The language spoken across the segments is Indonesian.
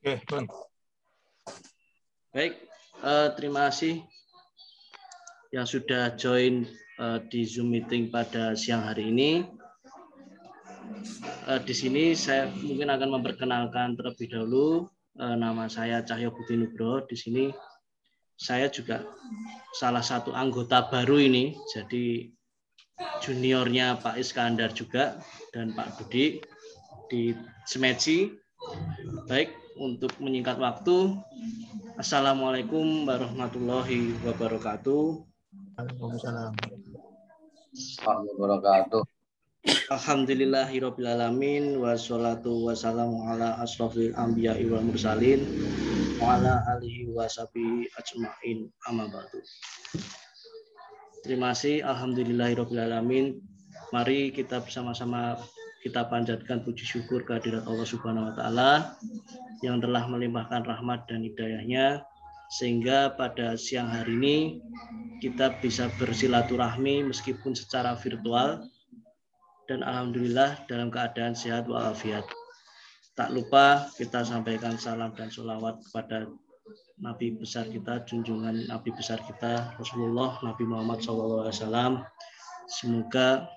Oke, Bun. Baik, terima kasih yang sudah join di Zoom meeting pada siang hari ini. Di sini saya mungkin akan memperkenalkan terlebih dahulu. Nama saya Cahyo Budi Nugroho. Di sini saya juga salah satu anggota baru ini, jadi juniornya Pak Iskandar juga dan Pak Budi di Smeci. Baik, untuk menyingkat waktu, Assalamualaikum warahmatullahi wabarakatuh. Waalaikumsalam. Wabarakatuh. Alhamdulillahirrabbilalamin. Wassalatu wassalamu ala asrofil anbiya'i wal mursalin wa ala alihi wa sahbihi ajma'in amma ba'du. Terima kasih. Alhamdulillahirrabbilalamin. Mari kita bersama-sama kita panjatkan puji syukur kehadirat Allah Subhanahu wa taala yang telah melimpahkan rahmat dan hidayahnya sehingga pada siang hari ini kita bisa bersilaturahmi meskipun secara virtual dan alhamdulillah dalam keadaan sehat walafiat. Tak lupa kita sampaikan salam dan sholawat kepada Nabi besar kita, junjungan Nabi besar kita Rasulullah Nabi Muhammad SAW. Semoga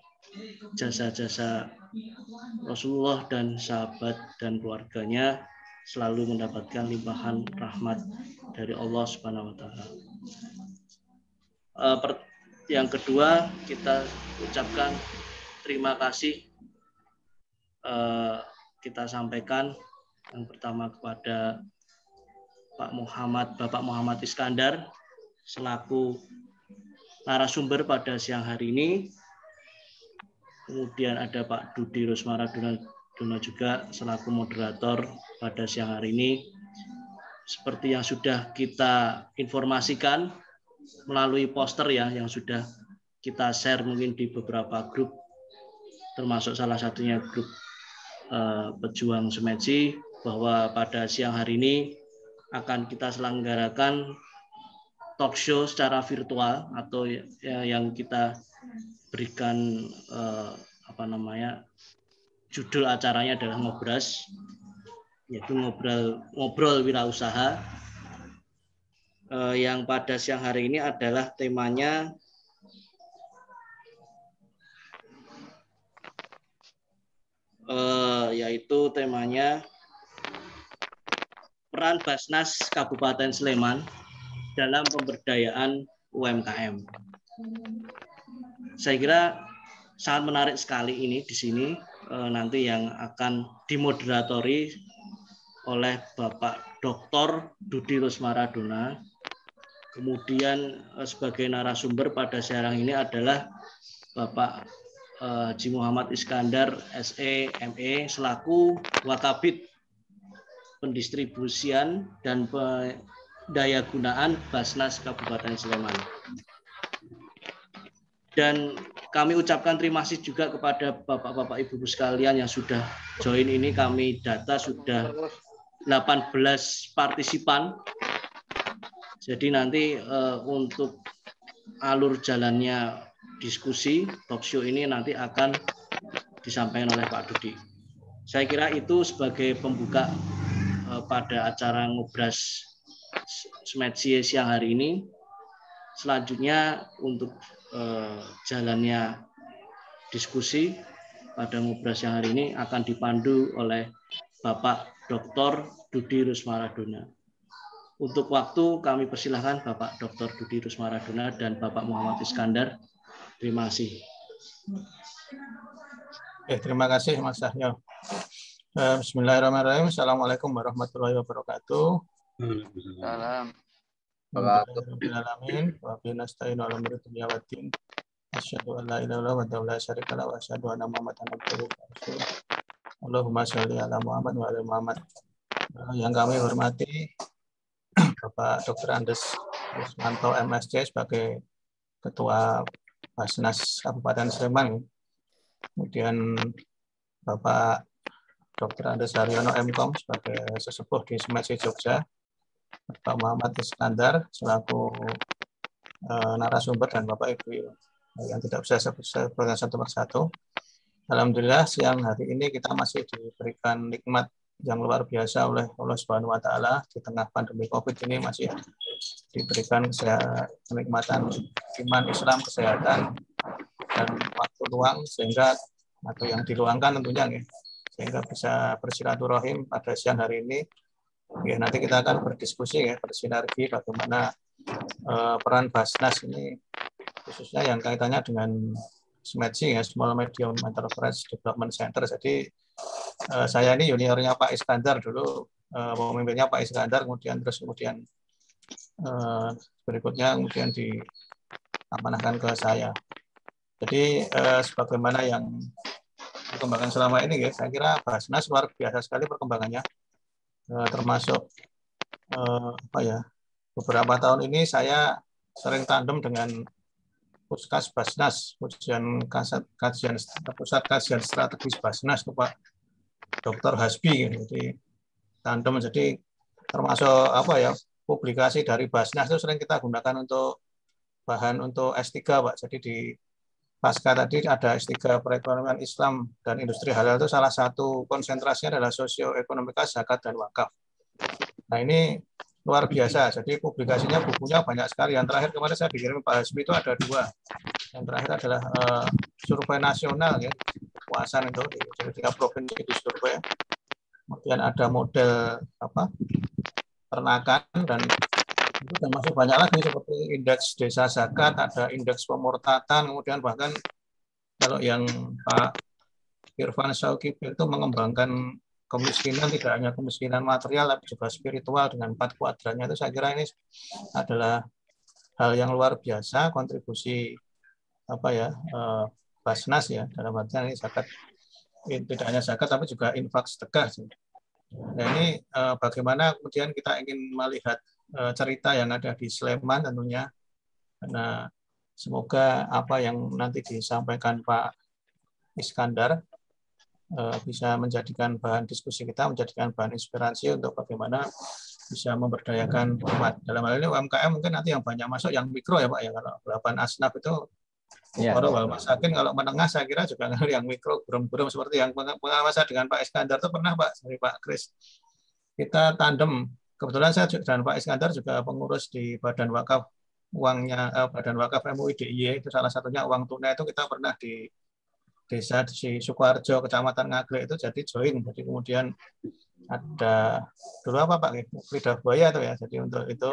jasa-jasa Rasulullah dan sahabat dan keluarganya selalu mendapatkan limpahan rahmat dari Allah Subhanahu wa taala. Yang kedua, kita ucapkan terima kasih. Kita sampaikan yang pertama kepada Bapak Muhammad Iskandar selaku narasumber pada siang hari ini. Kemudian ada Pak Dudi Rusmaraduna juga selaku moderator pada siang hari ini. Seperti yang sudah kita informasikan melalui poster ya yang sudah kita share mungkin di beberapa grup, termasuk salah satunya grup Pejuang Smeci, bahwa pada siang hari ini akan kita selenggarakan talk show secara virtual atau yang kita berikan judul acaranya adalah Ngobras, yaitu ngobrol wirausaha. Yang pada siang hari ini adalah temanya yaitu temanya peran Basnas Kabupaten Sleman dalam pemberdayaan UMKM. Saya kira sangat menarik sekali ini di sini nanti yang akan dimoderatori oleh Bapak Dr. Dudi Rusmaraduna. Kemudian sebagai narasumber pada siang ini adalah Bapak Haji Muhammad Iskandar SE ME selaku Wakabid Pendistribusian dan Pendayagunaan Basnas Kabupaten Sleman. Dan kami ucapkan terima kasih juga kepada Bapak-Bapak Ibu-Ibu sekalian yang sudah join ini. Kami data sudah 18 partisipan. Jadi nanti untuk alur jalannya diskusi talk show ini nanti akan disampaikan oleh Pak Dudi. Saya kira itu sebagai pembuka pada acara Ngobras Smeci siang hari ini. Selanjutnya untuk jalannya diskusi pada Ngobras siang hari ini akan dipandu oleh Bapak Dr. Dudi Rusmaraduna. Untuk waktu kami persilahkan Bapak Dr. Dudi Rusmaraduna dan Bapak Muhammad Iskandar. Terima kasih. Terima kasih Mas Cahyo. Bismillahirrahmanirrahim. Assalamualaikum warahmatullahi wabarakatuh. Salam. Alhamdulillahirrahmanirrahim. Wa bihi nasta'inu ala umuri dunya waddin. Asyhadu an la ilaha illallah wa la syarika lahu wa asyhadu anna Muhammadan abduhu wa rasuluh. Allahumma shalli ala Muhammad wa ala Muhammad. Yang kami hormati Bapak Dr. Andes Rusmanto MSc sebagai Ketua Basnas Kabupaten Sleman. Kemudian Bapak Dr. Andes Haryono MKom sebagai sesepuh di Smeci Jogja. Bapak Muhammad Iskandar selaku narasumber dan Bapak Ibu yang tidak bisa saya sebutkan satu persatu. Alhamdulillah siang hari ini kita masih diberikan nikmat yang luar biasa oleh Allah Subhanahu wa taala di tengah pandemi Covid ini masih diberikan kenikmatan iman, Islam, kesehatan dan waktu luang sehingga atau yang diluangkan tentunya ya, sehingga bisa bersilaturahim pada siang hari ini. Ya, nanti kita akan berdiskusi ya, bersinergi bagaimana peran Basnas ini khususnya yang kaitannya dengan SMEDC ya, Small Medium Enterprise Development Center. Jadi saya ini juniornya Pak Iskandar dulu, pemimpinnya Pak Iskandar, kemudian berikutnya kemudian diamanahkan ke saya. Jadi sebagaimana yang perkembangan selama ini ya, saya kira Basnas luar biasa sekali perkembangannya, termasuk beberapa tahun ini saya sering tandem dengan Puskas Basnas, Pusat Kajian Strategis Basnas, Pak Dr. Hasbi. Jadi tandem, jadi termasuk publikasi dari Basnas itu sering kita gunakan untuk bahan untuk S3, Pak. Jadi di pasca tadi ada S3 Perekonomian Islam dan Industri Halal, itu salah satu konsentrasinya adalah sosioekonomika, zakat, dan wakaf. Nah ini luar biasa, jadi publikasinya, bukunya banyak sekali. Yang terakhir kemarin saya dikirim Pak Hasbi itu ada 2. Yang terakhir adalah survei nasional ya, kepuasan itu di 3 provinsi di survei. Kemudian ada model ternakan, dan itu termasuk banyak lagi seperti indeks desa zakat, ada indeks pemurtatan, kemudian bahkan kalau yang Pak Irfan Syauqi itu mengembangkan kemiskinan, tidak hanya kemiskinan material tapi juga spiritual dengan 4 kuadrannya. Itu saya kira ini adalah hal yang luar biasa, kontribusi Basnas ya, dalam artian ini zakat, tidak hanya zakat tapi juga infak sedekah. Nah ini bagaimana kemudian kita ingin melihat cerita yang ada di Sleman tentunya, karena semoga apa yang nanti disampaikan Pak Iskandar bisa menjadikan bahan diskusi kita, menjadikan bahan inspirasi untuk bagaimana bisa memberdayakan umat. Dalam hal ini UMKM mungkin nanti yang banyak masuk yang mikro ya Pak ya, kalau 8 asnaf itu wal masakin, kalau menengah saya kira juga yang mikro, burung-burung seperti yang pengawasan dengan Pak Iskandar itu pernah Pak, dari Pak Kris. Kita tandem, kebetulan saya dan Pak Iskandar juga pengurus di Badan Wakaf Badan Wakaf MUI DIY, itu salah satunya uang tunai itu kita pernah di desa di Sukoharjo, Kecamatan Ngaglek itu jadi join. Jadi kemudian ada dulu apa Pak? Lidah Buaya itu ya. Jadi untuk itu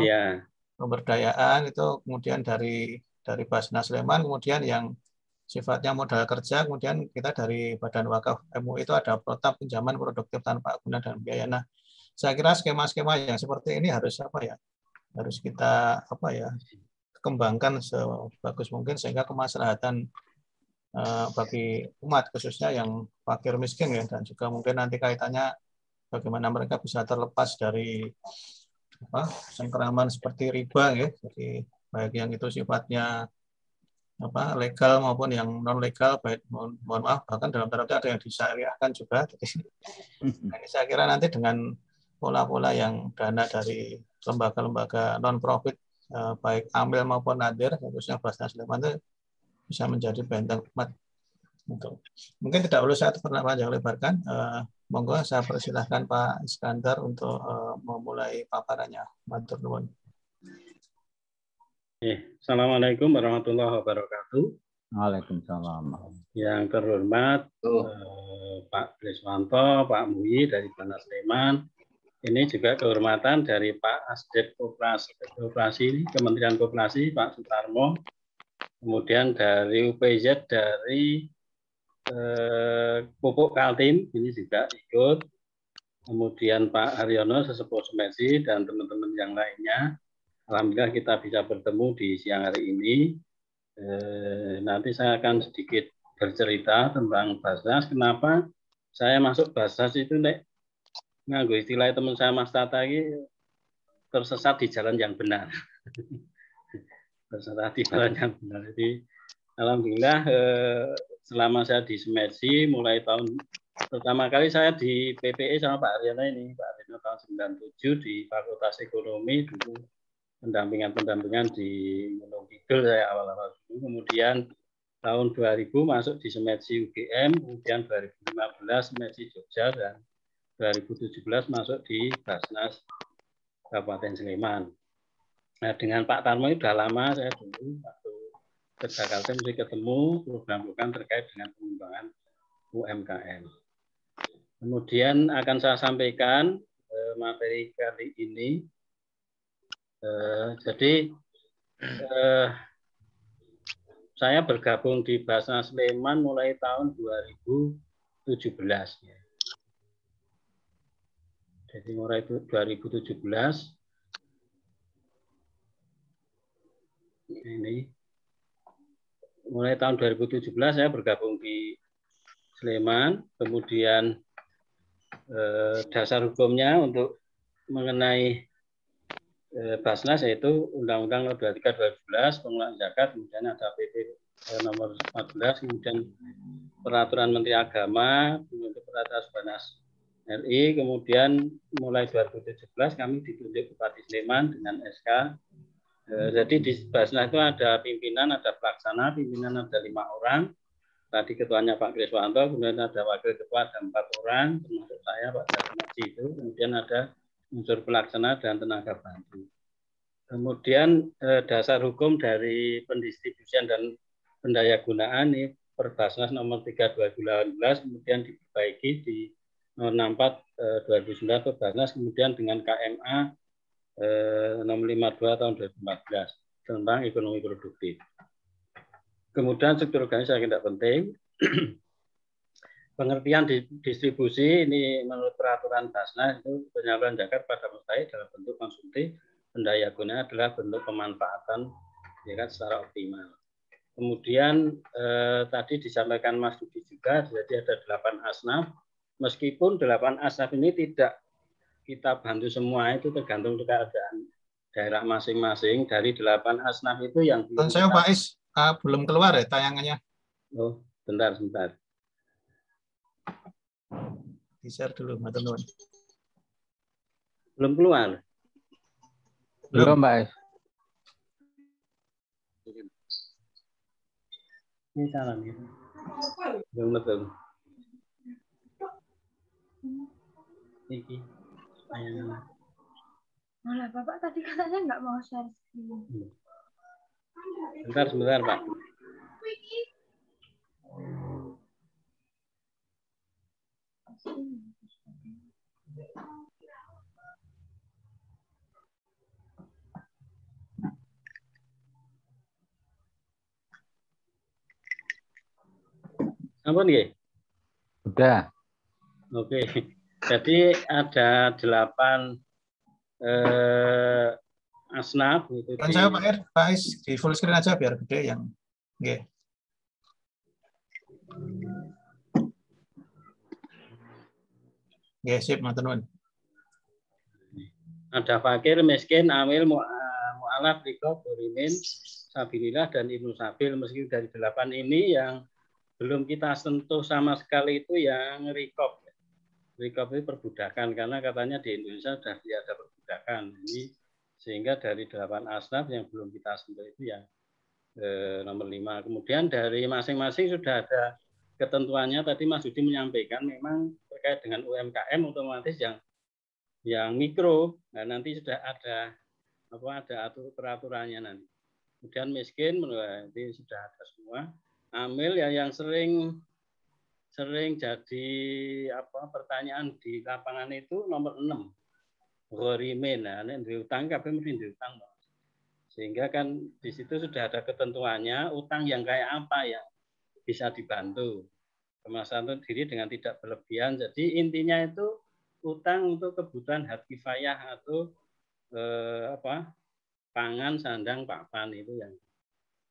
pemberdayaan itu kemudian dari Basnas Sleman, kemudian yang sifatnya modal kerja, kemudian kita dari Badan Wakaf MUI itu ada protap pinjaman produktif tanpa guna dan biaya. Nah, saya kira skema-skema yang seperti ini harus harus kita kembangkan sebagus mungkin sehingga kemaslahatan bagi umat khususnya yang fakir miskin ya, dan juga mungkin nanti kaitannya bagaimana mereka bisa terlepas dari cengkeraman seperti riba ya. Jadi baik yang itu sifatnya legal maupun yang non legal, baik mohon maaf bahkan dalam tanda petik ada yang disyariahkan juga. Jadi ini saya kira nanti dengan pola-pola yang dana dari lembaga-lembaga non profit baik amil maupun nadir, khususnya Basnas Sleman itu bisa menjadi benteng umat. Mungkin tidak perlu saya panjang lebarkan. Monggo saya persilahkan Pak Iskandar untuk memulai paparannya. Matur nuwun. Assalamualaikum warahmatullahi wabarakatuh. Waalaikumsalam. Yang terhormat Pak Riswanto, Pak Muyi dari Basnas Sleman. Ini juga kehormatan dari Pak Asdep Koperasi, Kementerian Koperasi, Pak Sutarmo. Kemudian dari UPZ, dari Pupuk Kaltim, ini juga ikut. Kemudian Pak Haryono, Sesepuh SMEDC, dan teman-teman yang lainnya. Alhamdulillah kita bisa bertemu di siang hari ini. Nanti saya akan sedikit bercerita tentang Basnas. Kenapa saya masuk Basnas itu, nganggo istilah teman saya Mas Tata ini, tersesat di jalan yang benar. Tersesat di jalan yang benar. Jadi alhamdulillah selama saya di SMEDC, mulai tahun pertama kali saya di PPE sama Pak Aryono ini, Pak Aryono tahun 97 di Fakultas Ekonomi, dulu pendampingan di Gunung Kidul saya awal-awal dulu. Kemudian tahun 2000 masuk di SMEDC UGM, kemudian 2015 SMEDC Jogja, dan 2017 masuk di Basnas Kabupaten Sleman. Nah, dengan Pak Tarmo itu sudah lama saya dulu waktu ke Jakarta mesti ketemu program-program terkait dengan pengembangan UMKM. Kemudian akan saya sampaikan materi kali ini. Jadi saya bergabung di Basnas Sleman mulai tahun 2017. Jadi mulai 2017 ini mulai tahun 2017 saya bergabung di Sleman, kemudian dasar hukumnya untuk mengenai Basnas yaitu Undang-Undang Nomor 23 2011 pengelolaan zakat, kemudian ada PP nomor 14, kemudian Peraturan Menteri Agama, kemudian Peraturan Basnas RI, kemudian mulai 2017 kami ditunjuk Bupati Sleman dengan SK. Jadi di Basnas itu ada pimpinan, ada pelaksana, pimpinan ada 5 orang. Tadi ketuanya Pak Kriswanto, kemudian ada wakil ketua ada 4 orang, termasuk saya Pak Jarmaji itu. Kemudian ada unsur pelaksana dan tenaga bantu. Kemudian dasar hukum dari pendistribusian dan pendayagunaan ini Perbasnas nomor 3 2018, kemudian diperbaiki di nomor 64 2009 Perbasnas, kemudian dengan KMA nomor 52 tahun 2014 tentang ekonomi produktif. Kemudian struktur organisasi tidak penting. Pengertian distribusi ini menurut peraturan Basnas itu penyaluran zakat pada mustahik dalam bentuk konsumtif, pendayagunaan adalah bentuk pemanfaatan zakat secara optimal. Kemudian tadi disampaikan Mas Dudi juga, jadi ada 8 asnaf. Meskipun 8 asnaf ini tidak kita bantu semua, itu tergantung keadaan daerah masing-masing. Dari 8 asnaf itu yang belum saya Pak Is belum keluar ya tayangannya. Oh, bentar. Di-share dulu, teman-teman. Belum keluar? Belum, Pak Is. Ini salah nih. Belum betul. Ini. Malah Bapak tadi katanya nggak mau share screen. Sebentar, Pak. Ampun nggih? Sudah. Oke. Jadi ada 8 asnaf itu. Kan saya Pak Is di full screen aja biar gede yang nggih. Nggih, sip, teman-teman. Ada fakir, miskin, amil, mu'alaf, rikob, burimin, sabilillah, dan ibnu sabil. Meski dari 8 ini yang belum kita sentuh sama sekali itu yang rikob. Rikob itu perbudakan, karena katanya di Indonesia sudah ada perbudakan. Ini sehingga dari 8 asnaf yang belum kita sentuh itu yang nomor 5. Kemudian dari masing-masing sudah ada ketentuannya. Tadi Mas Yudi menyampaikan memang terkait dengan UMKM otomatis yang mikro. Nah, nanti sudah ada peraturannya nanti. Kemudian miskin nanti sudah ada semua. Amil yang sering jadi pertanyaan di lapangan itu nomor 6. Ghorimin, nah diutang kabeh mesti diutang. Sehingga kan di situ sudah ada ketentuannya utang yang kayak apa ya bisa dibantu. Kemasan diri dengan tidak berlebihan. Jadi intinya itu utang untuk kebutuhan hak kifayah atau pangan, sandang, papan itu yang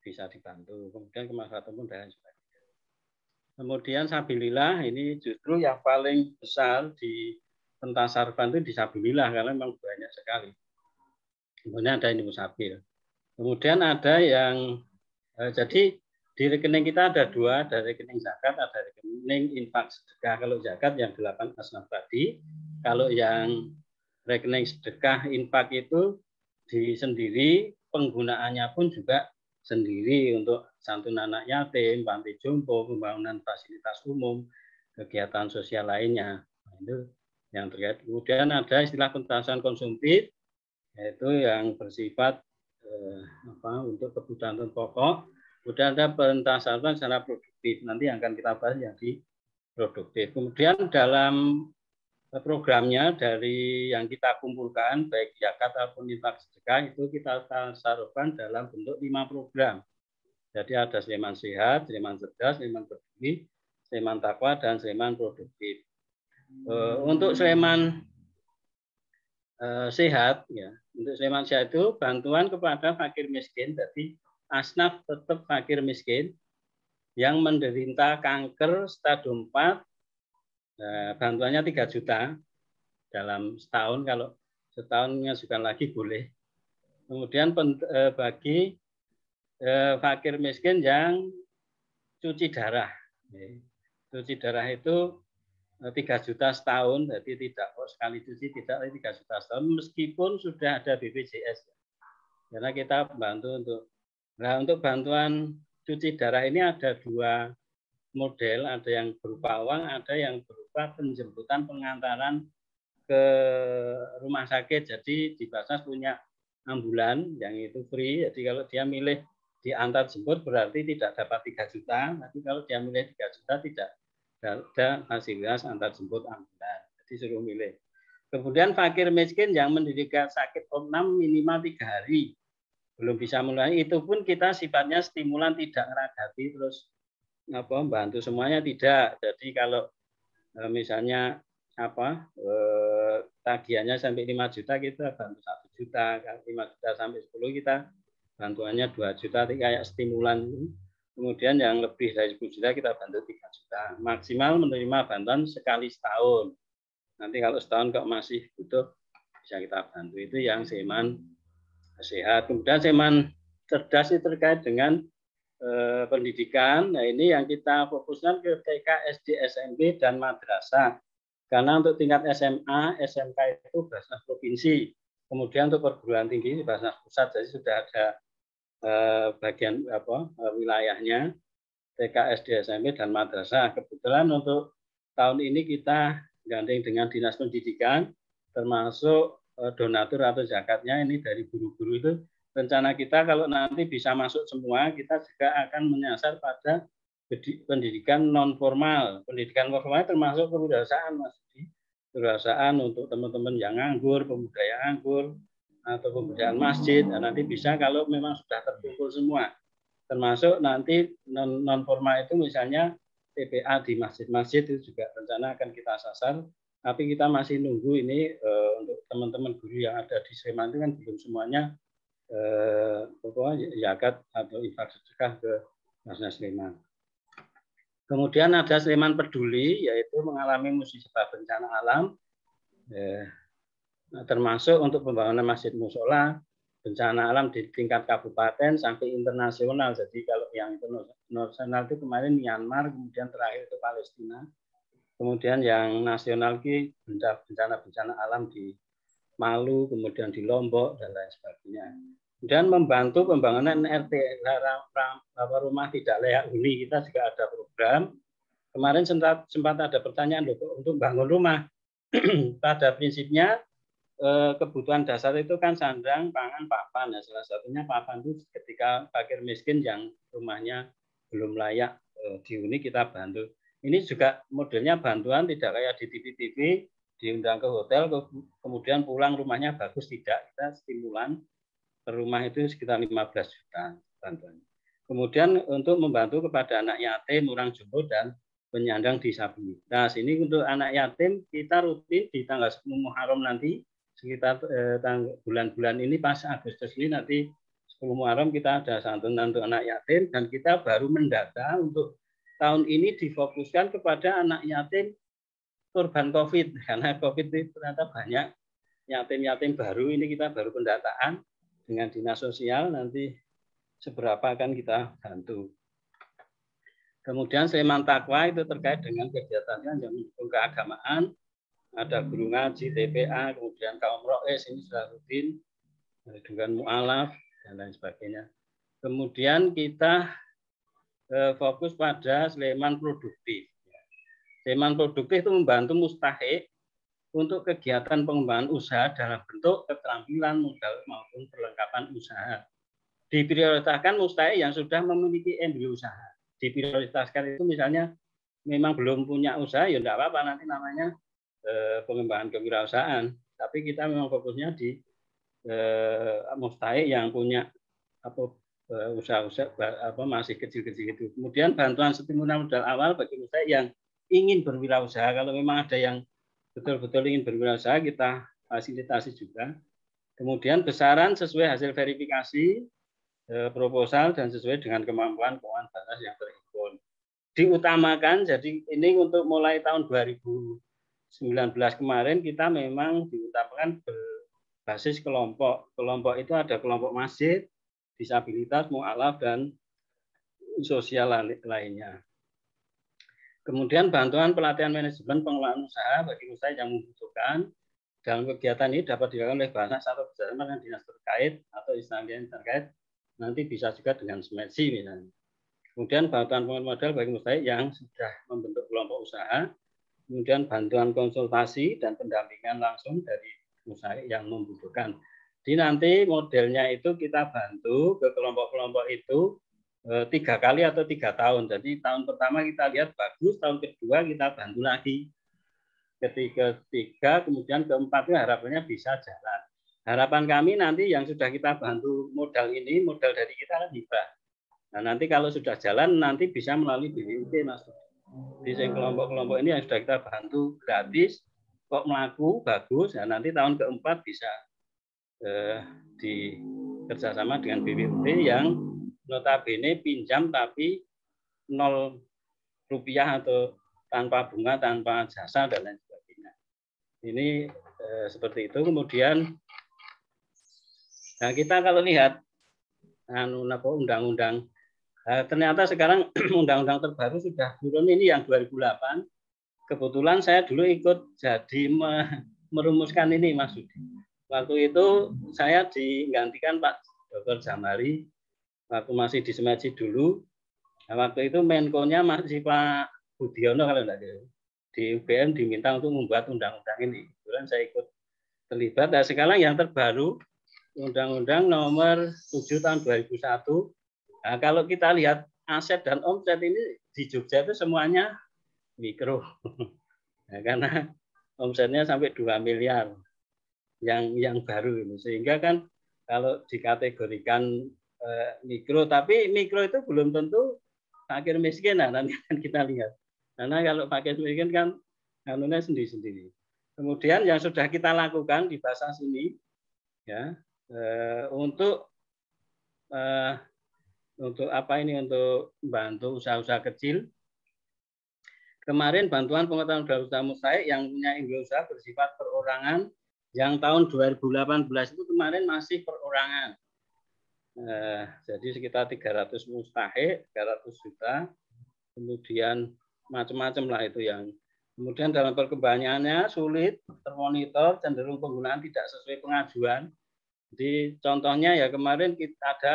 bisa dibantu. Kemudian kemaslahatan pun dan sebagainya. Kemudian sabilillah ini justru yang paling besar di pentasarufan itu di sabilillah karena memang banyak sekali. Kemudian ada ini musabil. Kemudian ada yang jadi di rekening kita ada 2, ada rekening zakat, ada rekening infak sedekah. Kalau zakat yang 8 asnaf tadi, kalau yang rekening sedekah infak itu sendiri, penggunaannya pun juga sendiri untuk santunan anak yatim, panti jompo, pembangunan fasilitas umum, kegiatan sosial lainnya. Nah, itu yang terkait. Kemudian ada istilah pentasan konsumtif, yaitu yang bersifat untuk kebutuhan pokok. Kemudian ada pentasan secara produktif, nanti yang akan kita bahas yang di produktif. Kemudian dalam programnya dari yang kita kumpulkan, baik zakat ataupun infak sedekah, itu kita tasarufkan dalam bentuk 5 program. Jadi ada Sleman Sehat, Sleman Cerdas, Sleman Peduli, Sleman Takwa, dan Sleman Produktif. Untuk Sleman Sehat, ya, untuk Sleman Sehat itu bantuan kepada fakir miskin, jadi asnaf tetap fakir miskin yang menderita kanker stadium 4, bantuannya 3 juta dalam setahun, kalau setahun mengajukan lagi boleh. Kemudian bagi fakir miskin yang cuci darah. Cuci darah itu 3 juta setahun, jadi tidak sekali cuci, tidak 3 juta setahun, meskipun sudah ada BPJS. Karena kita bantu untuk bantuan cuci darah ini ada 2 model, ada yang berupa uang, ada yang berupa penjemputan pengantaran ke rumah sakit. Jadi di Basnas punya ambulan yang itu free. Jadi kalau dia milih diantar jemput berarti tidak dapat 3 juta. Tapi kalau dia milih 3 juta tidak ada fasilitas antar jemput ambulan. Jadi suruh milih. Kemudian fakir miskin yang menderita sakit opnam minimal 3 hari belum bisa mulai, itu pun kita sifatnya stimulan, tidak ngeradati terus bantu semuanya, tidak. Jadi kalau misalnya tagihannya sampai 5 juta kita bantu 1 juta, 5 juta sampai 10 kita bantuannya 2 juta, kayak stimulan. Kemudian yang lebih dari 10 juta kita bantu 3 juta. Maksimal menerima bantuan sekali setahun. Nanti kalau setahun kok masih butuh bisa kita bantu. Itu yang Sleman Sehat. Kemudian Sleman Cerdas itu terkait dengan pendidikan. Nah, ini yang kita fokuskan ke TK, SD, SMP, dan madrasah. Karena untuk tingkat SMA, SMK itu Basnas Provinsi. Kemudian untuk perguruan tinggi di Basnas Pusat, jadi sudah ada bagian wilayahnya TK, SD, SMP, dan madrasah. Kebetulan untuk tahun ini kita gandeng dengan Dinas Pendidikan, termasuk donatur atau zakatnya ini dari guru-guru itu. Rencana kita kalau nanti bisa masuk semua, kita juga akan menyasar pada pendidikan non formal. Pendidikan non formal termasuk kewirausahaan, Mas. Kewirausahaan untuk teman-teman yang nganggur, pemuda yang nganggur, atau pemberdayaan masjid. Dan nanti bisa kalau memang sudah terkumpul semua. Termasuk nanti non formal itu misalnya TPA di masjid-masjid itu juga rencana akan kita sasar. Tapi kita masih nunggu ini untuk teman-teman guru yang ada di Sleman itu kan belum semuanya zakat atau infak sedekah ke Basnas Sleman. Kemudian ada Sleman Peduli, yaitu mengalami musibah bencana alam, termasuk untuk pembangunan masjid musola, bencana alam di tingkat kabupaten sampai internasional. Jadi kalau yang internasional itu kemarin Myanmar, kemudian terakhir itu Palestina. Kemudian yang nasional itu bencana alam di Malu, kemudian di Lombok, dan lain sebagainya. Dan membantu pembangunan RT, rumah tidak layak huni, kita juga ada program. Kemarin sempat ada pertanyaan untuk bangun rumah. Pada prinsipnya kebutuhan dasar itu kan sandang, pangan, papan. Nah, salah satunya papan itu ketika fakir miskin yang rumahnya belum layak dihuni kita bantu. Ini juga modelnya bantuan, tidak kayak di TV-TV, diundang ke hotel, kemudian pulang rumahnya bagus, tidak. Kita stimulan per rumah itu sekitar 15 juta bantuan. Kemudian untuk membantu kepada anak yatim, orang jompo, dan penyandang disabilitas. Ini untuk anak yatim kita rutin di tanggal 10 Muharram nanti, sekitar bulan-bulan ini pas Agustus ini nanti 10 Muharram kita ada santunan untuk anak yatim, dan kita baru mendata untuk tahun ini difokuskan kepada anak yatim korban COVID, karena COVID itu ternyata banyak yatim-yatim baru. Ini kita baru pendataan dengan Dinas Sosial, nanti seberapa akan kita bantu. Kemudian Sleman Takwa itu terkait dengan kegiatannya yang mendukung keagamaan, ada guru ngaji, TPA, kemudian kaum rois, ini sudah rutin, dengan mu'alaf, dan lain sebagainya. Kemudian kita fokus pada Sleman Produktif. Sleman Produktif itu membantu mustahik untuk kegiatan pengembangan usaha dalam bentuk keterampilan, modal maupun perlengkapan usaha. Diprioritaskan mustahik yang sudah memiliki embrio usaha. Diprioritaskan itu misalnya memang belum punya usaha, ya enggak apa-apa, nanti namanya pengembangan kewirausahaan. Tapi kita memang fokusnya di mustahik yang punya usaha-usaha masih kecil-kecil itu. Kemudian bantuan stimulan modal awal bagi mustahik yang ingin berwirausaha. Kalau memang ada yang betul-betul ingin berwirausaha, kita fasilitasi juga. Kemudian besaran sesuai hasil verifikasi proposal dan sesuai dengan kemampuan keuangan batas yang terhimpun. Diutamakan, jadi ini untuk mulai tahun 2019 kemarin kita memang diutamakan berbasis kelompok. Kelompok itu ada kelompok masjid, disabilitas, mu'alaf, dan sosial lainnya. Kemudian bantuan pelatihan manajemen pengelolaan usaha bagi usaha yang membutuhkan. Dalam kegiatan ini dapat dilakukan oleh Basnas atau bersama dengan dinas terkait atau instansi terkait. Nanti bisa juga dengan SMEDSI misalnya. Kemudian bantuan modal bagi mustahik yang sudah membentuk kelompok usaha. Kemudian bantuan konsultasi dan pendampingan langsung dari mustahik yang membutuhkan. Jadi nanti modelnya itu kita bantu ke kelompok-kelompok itu 3 kali atau 3 tahun. Jadi tahun pertama kita lihat bagus, tahun kedua kita bantu lagi. Ketiga, kemudian keempat itu harapannya bisa jalan. Harapan kami nanti yang sudah kita bantu modal ini, modal dari kita kan hibah. Nah nanti kalau sudah jalan, nanti bisa melalui BPUT, Mas. Di kelompok-kelompok ini yang sudah kita bantu gratis, kok melaku, bagus. Nah, nanti tahun keempat bisa kerjasama dengan BPUT yang notabene pinjam tapi 0 rupiah atau tanpa bunga, tanpa jasa, dan lain sebagainya. Ini seperti itu. Kemudian nah kita kalau lihat undang-undang, ternyata sekarang undang-undang terbaru sudah turun, ini yang 2008. Kebetulan saya dulu ikut jadi merumuskan ini, Mas Sudi. Waktu itu saya digantikan Pak Dr. Jamari, waktu masih di SMEDSI dulu. Nah, waktu itu Menko-nya masih Pak Budiono kalau enggak ada. Di UGM diminta untuk membuat undang-undang ini. Kebetulan saya ikut terlibat. Nah, sekarang yang terbaru Undang-Undang Nomor 7 Tahun 2001. Nah, kalau kita lihat aset dan omset ini di Jogja itu semuanya mikro. Nah, karena omsetnya sampai 2 miliar yang baru ini. Sehingga kan kalau dikategorikan mikro, tapi mikro itu belum tentu fakir miskin. Nah, nanti akan kita lihat. Karena kalau fakir miskin kan anunya sendiri-sendiri. Kemudian yang sudah kita lakukan di Basnas ini, ya, untuk apa ini, untuk membantu usaha-usaha kecil. Kemarin bantuan pengetahuan modal usaha mustahik yang punya embrio usaha bersifat perorangan, yang tahun 2018 itu kemarin masih perorangan. Jadi sekitar 300 mustahik, 300 juta, kemudian macam-macam lah itu yang. Kemudian dalam perkembangannya sulit termonitor, cenderung penggunaan tidak sesuai pengajuan. Jadi contohnya ya kemarin kita ada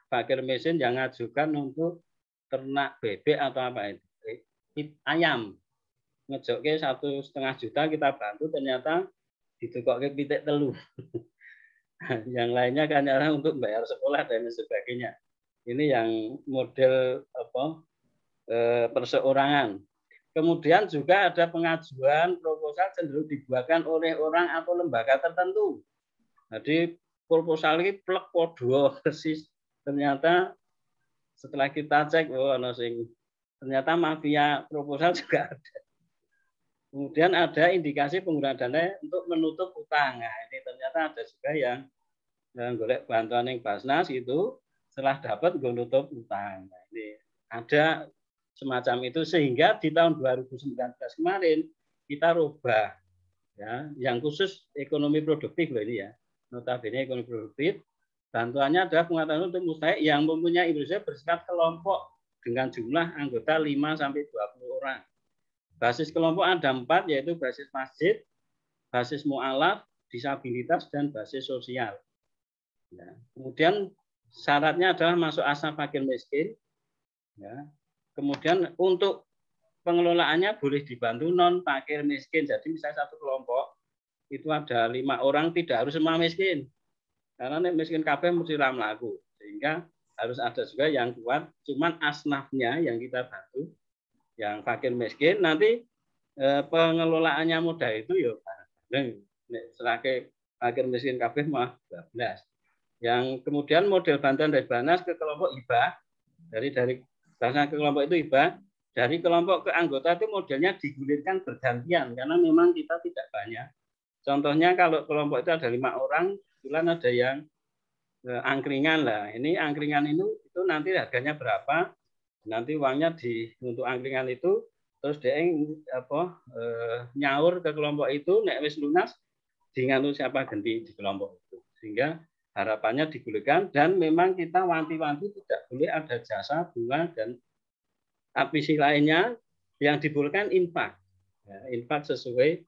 fakir mesin yang ngajukan untuk ternak bebek atau apa itu, ayam, ngejoknya 1,5 juta, kita bantu, ternyata ditukoknya pitik telur. Yang lainnya kan untuk bayar sekolah dan sebagainya. Ini yang model perseorangan. Kemudian juga ada pengajuan proposal cenderung dibuatkan oleh orang atau lembaga tertentu. Jadi proposal ini plek podo persis. Ternyata setelah kita cek, ternyata mafia proposal juga ada. Kemudian ada indikasi penggunaan dana untuk menutup utang. Nah, ini ternyata ada juga yang golek bantuan yang Basnas itu setelah dapat menutup utang. Nah, ini ada semacam itu, sehingga di tahun 2019 kemarin kita rubah, ya, yang khusus ekonomi produktif loh ini ya. Notabene ekonomi produktif, bantuannya adalah pengetahuan untuk mustahik yang mempunyai embrio usaha bersifat kelompok dengan jumlah anggota 5 sampai 20 orang. Basis kelompok ada 4, yaitu basis masjid, basis mu'alaf, disabilitas, dan basis sosial. Ya. Kemudian syaratnya adalah masuk asal fakir miskin. Ya. Kemudian untuk pengelolaannya boleh dibantu non fakir miskin. Jadi misalnya satu kelompok itu ada 5 orang, tidak harus semua miskin. Karena miskin kabeh mesti ra mlaku. Sehingga harus ada juga yang kuat. Cuman asnafnya yang kita bantu, yang fakir miskin, nanti pengelolaannya mudah itu ya serake fakir miskin kabeh mah 12. Yang kemudian model bantuan dari Banas ke kelompok hibah, dari Banas ke kelompok itu hibah, dari kelompok ke anggota itu modelnya digulirkan bergantian karena memang kita tidak banyak. Contohnya kalau kelompok itu ada 5 orang, kebetulan ada yang angkringan lah. Ini angkringan itu nanti harganya berapa? Nanti uangnya untuk angkringan itu terus dia nyaur ke kelompok itu, nek wis lunas nganu siapa ganti di kelompok itu. Sehingga harapannya digulirkan dan memang kita wanti-wanti tidak boleh ada jasa bunga dan apisi lainnya yang dibolehkan infak. Ya, infak sesuai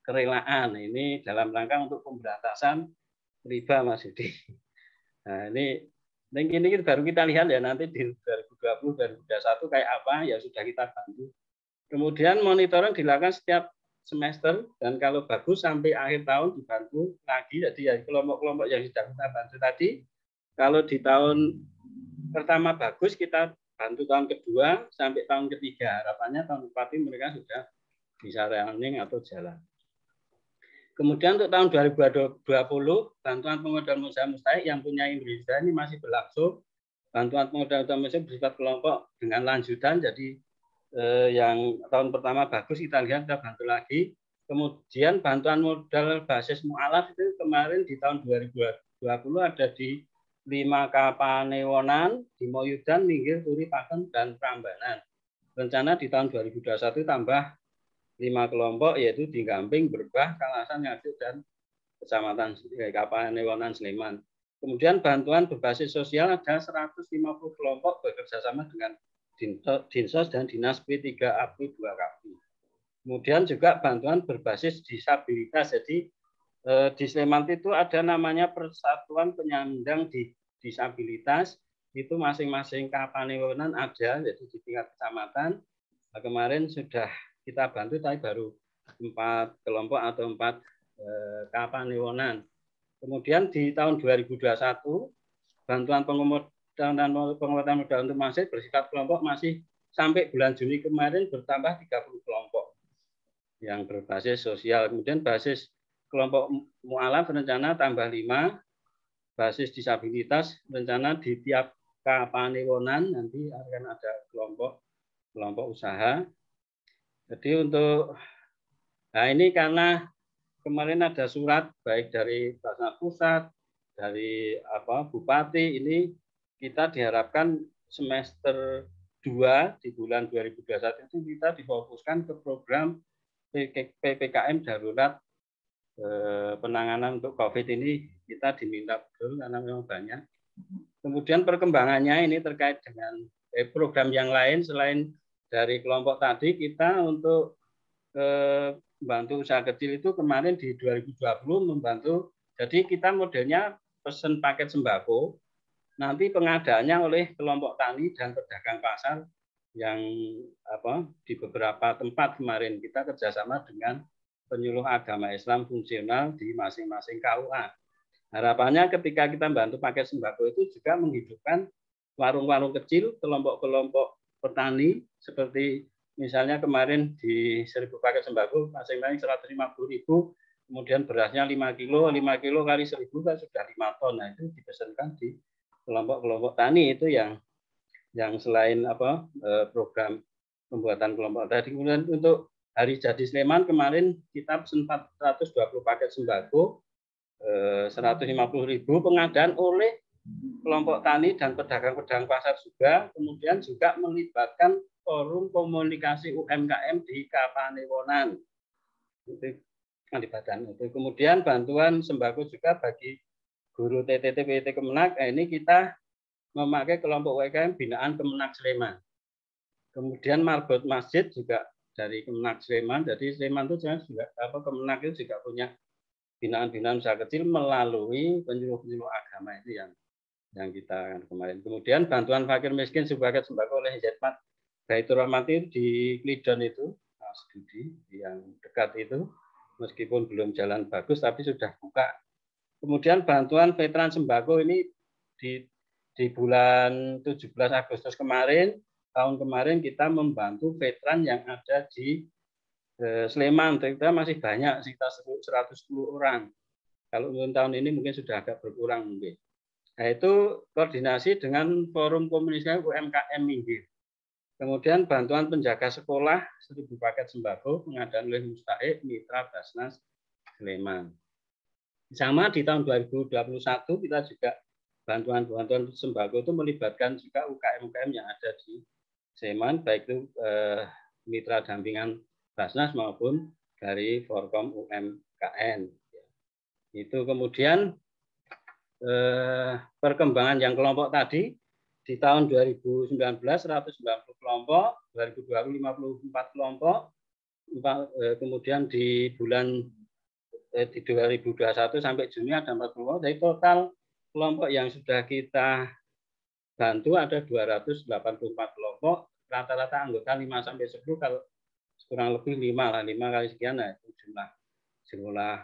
kerelaan. Ini dalam rangka untuk pemberantasan riba Mas Yudi. Nah, ini baru kita lihat ya nanti di 2020 2021 kayak apa ya sudah kita bantu. Kemudian monitoring dilakukan setiap semester dan kalau bagus sampai akhir tahun dibantu lagi. Jadi ya kelompok-kelompok yang sudah kita bantu tadi, kalau di tahun pertama bagus kita bantu tahun kedua sampai tahun ketiga. Harapannya tahun depan mereka sudah bisa running atau jalan. Kemudian untuk tahun 2020 bantuan pemodal usaha mustahik yang punya Indonesia ini masih berlangsung. Bantuan pemodal usaha mustahik bersifat kelompok dengan lanjutan. Jadi yang tahun pertama bagus kita lihat kita bantu lagi. Kemudian bantuan modal basis mu'alaf itu kemarin di tahun 2020 ada di 5 Kapanewonan, di Moyudan, Minggir, Turi, Paken, dan Prambanan. Rencana di tahun 2021 tambah 5 kelompok yaitu di Gamping, Berbah, Kalasan, Ngaduk, dan Kecamatan Kapanewonan, Sleman. Kemudian bantuan berbasis sosial ada 150 kelompok bekerjasama dengan Dinsos dan Dinas P3AP 2KB. Kemudian juga bantuan berbasis disabilitas. Jadi di Sleman itu ada namanya Persatuan Penyandang Disabilitas. Itu masing-masing Kapanewonan ada, jadi di tingkat kecamatan. Nah, kemarin sudah kita bantu, tapi baru 4 kelompok atau 4 Kapanewonan. Kemudian di tahun 2021 bantuan penguatan modal untuk masih bersifat kelompok masih sampai bulan Juni kemarin bertambah 30 kelompok yang berbasis sosial. Kemudian basis kelompok mu'alaf rencana tambah 5, basis disabilitas rencana di tiap Kapanewonan nanti akan ada kelompok usaha. Jadi untuk ini karena kemarin ada surat baik dari Basnas Pusat, dari Bupati, ini kita diharapkan semester 2 di bulan 2021 itu kita difokuskan ke program PPKM darurat penanganan untuk COVID ini kita diminta betul karena memang banyak. Kemudian perkembangannya ini terkait dengan program yang lain selain dari kelompok tadi, kita untuk membantu usaha kecil itu kemarin di 2020 membantu. Jadi kita modelnya pesen paket sembako. Nanti pengadaannya oleh kelompok tani dan pedagang pasar yang di beberapa tempat kemarin kita kerjasama dengan penyuluh agama Islam fungsional di masing-masing KUA. Harapannya ketika kita bantu paket sembako itu juga menghidupkan warung-warung kecil, kelompok-kelompok petani seperti misalnya kemarin di 1.000 paket sembako masing-masing 150.000, kemudian berasnya 5 kilo kali 1.000 kan sudah 5 ton. Nah itu dipesankan di kelompok-kelompok tani itu yang selain program pembuatan kelompok tadi. Kemudian untuk Hari Jadi Sleman kemarin kita pesen 420 paket sembako 150.000 pengadaan oleh kelompok tani dan pedagang-pedagang pasar juga, kemudian juga melibatkan forum komunikasi UMKM di Kapanewonan. Itu pelibatan itu. Kemudian bantuan sembako juga bagi guru TTT PIT Kemenak. Ini kita memakai kelompok UMKM binaan Kemenak Sleman. Kemudian marbot masjid juga dari Kemenak Sleman. Jadi Sleman itu juga Kemenak itu juga punya binaan-binaan usaha kecil melalui penyuluh-penyuluh agama itu yang kita kemarin. Kemudian bantuan fakir miskin sebagai sembako oleh Zetmat Baitur Rahmat itu di Klidon itu, Mas Dudi, yang dekat itu, meskipun belum jalan bagus, tapi sudah buka. Kemudian bantuan veteran sembako ini di bulan 17 Agustus kemarin, tahun kemarin kita membantu veteran yang ada di Sleman. Kita masih banyak, sekitar 110 orang. Kalau untuk tahun ini mungkin sudah agak berkurang mungkin. Nah, itu koordinasi dengan Forum Komunikasi UMKM Minggir. Kemudian bantuan penjaga sekolah 1000 paket sembako pengadaan oleh Mustahik Mitra Basnas Sleman. Sama di tahun 2021 kita juga bantuan sembako itu melibatkan juga UKM-UKM yang ada di Sleman, baik itu mitra dampingan Basnas maupun dari Forkom UMKM. Itu kemudian perkembangan yang kelompok tadi di tahun 2019 190 kelompok, 2020 54 kelompok, kemudian di bulan di 2021 sampai Juni ada 40 kelompok. Jadi total kelompok yang sudah kita bantu ada 284 kelompok, rata-rata anggota 5 sampai 10, kalau kurang lebih 5 kali sekian, nah itu jumlah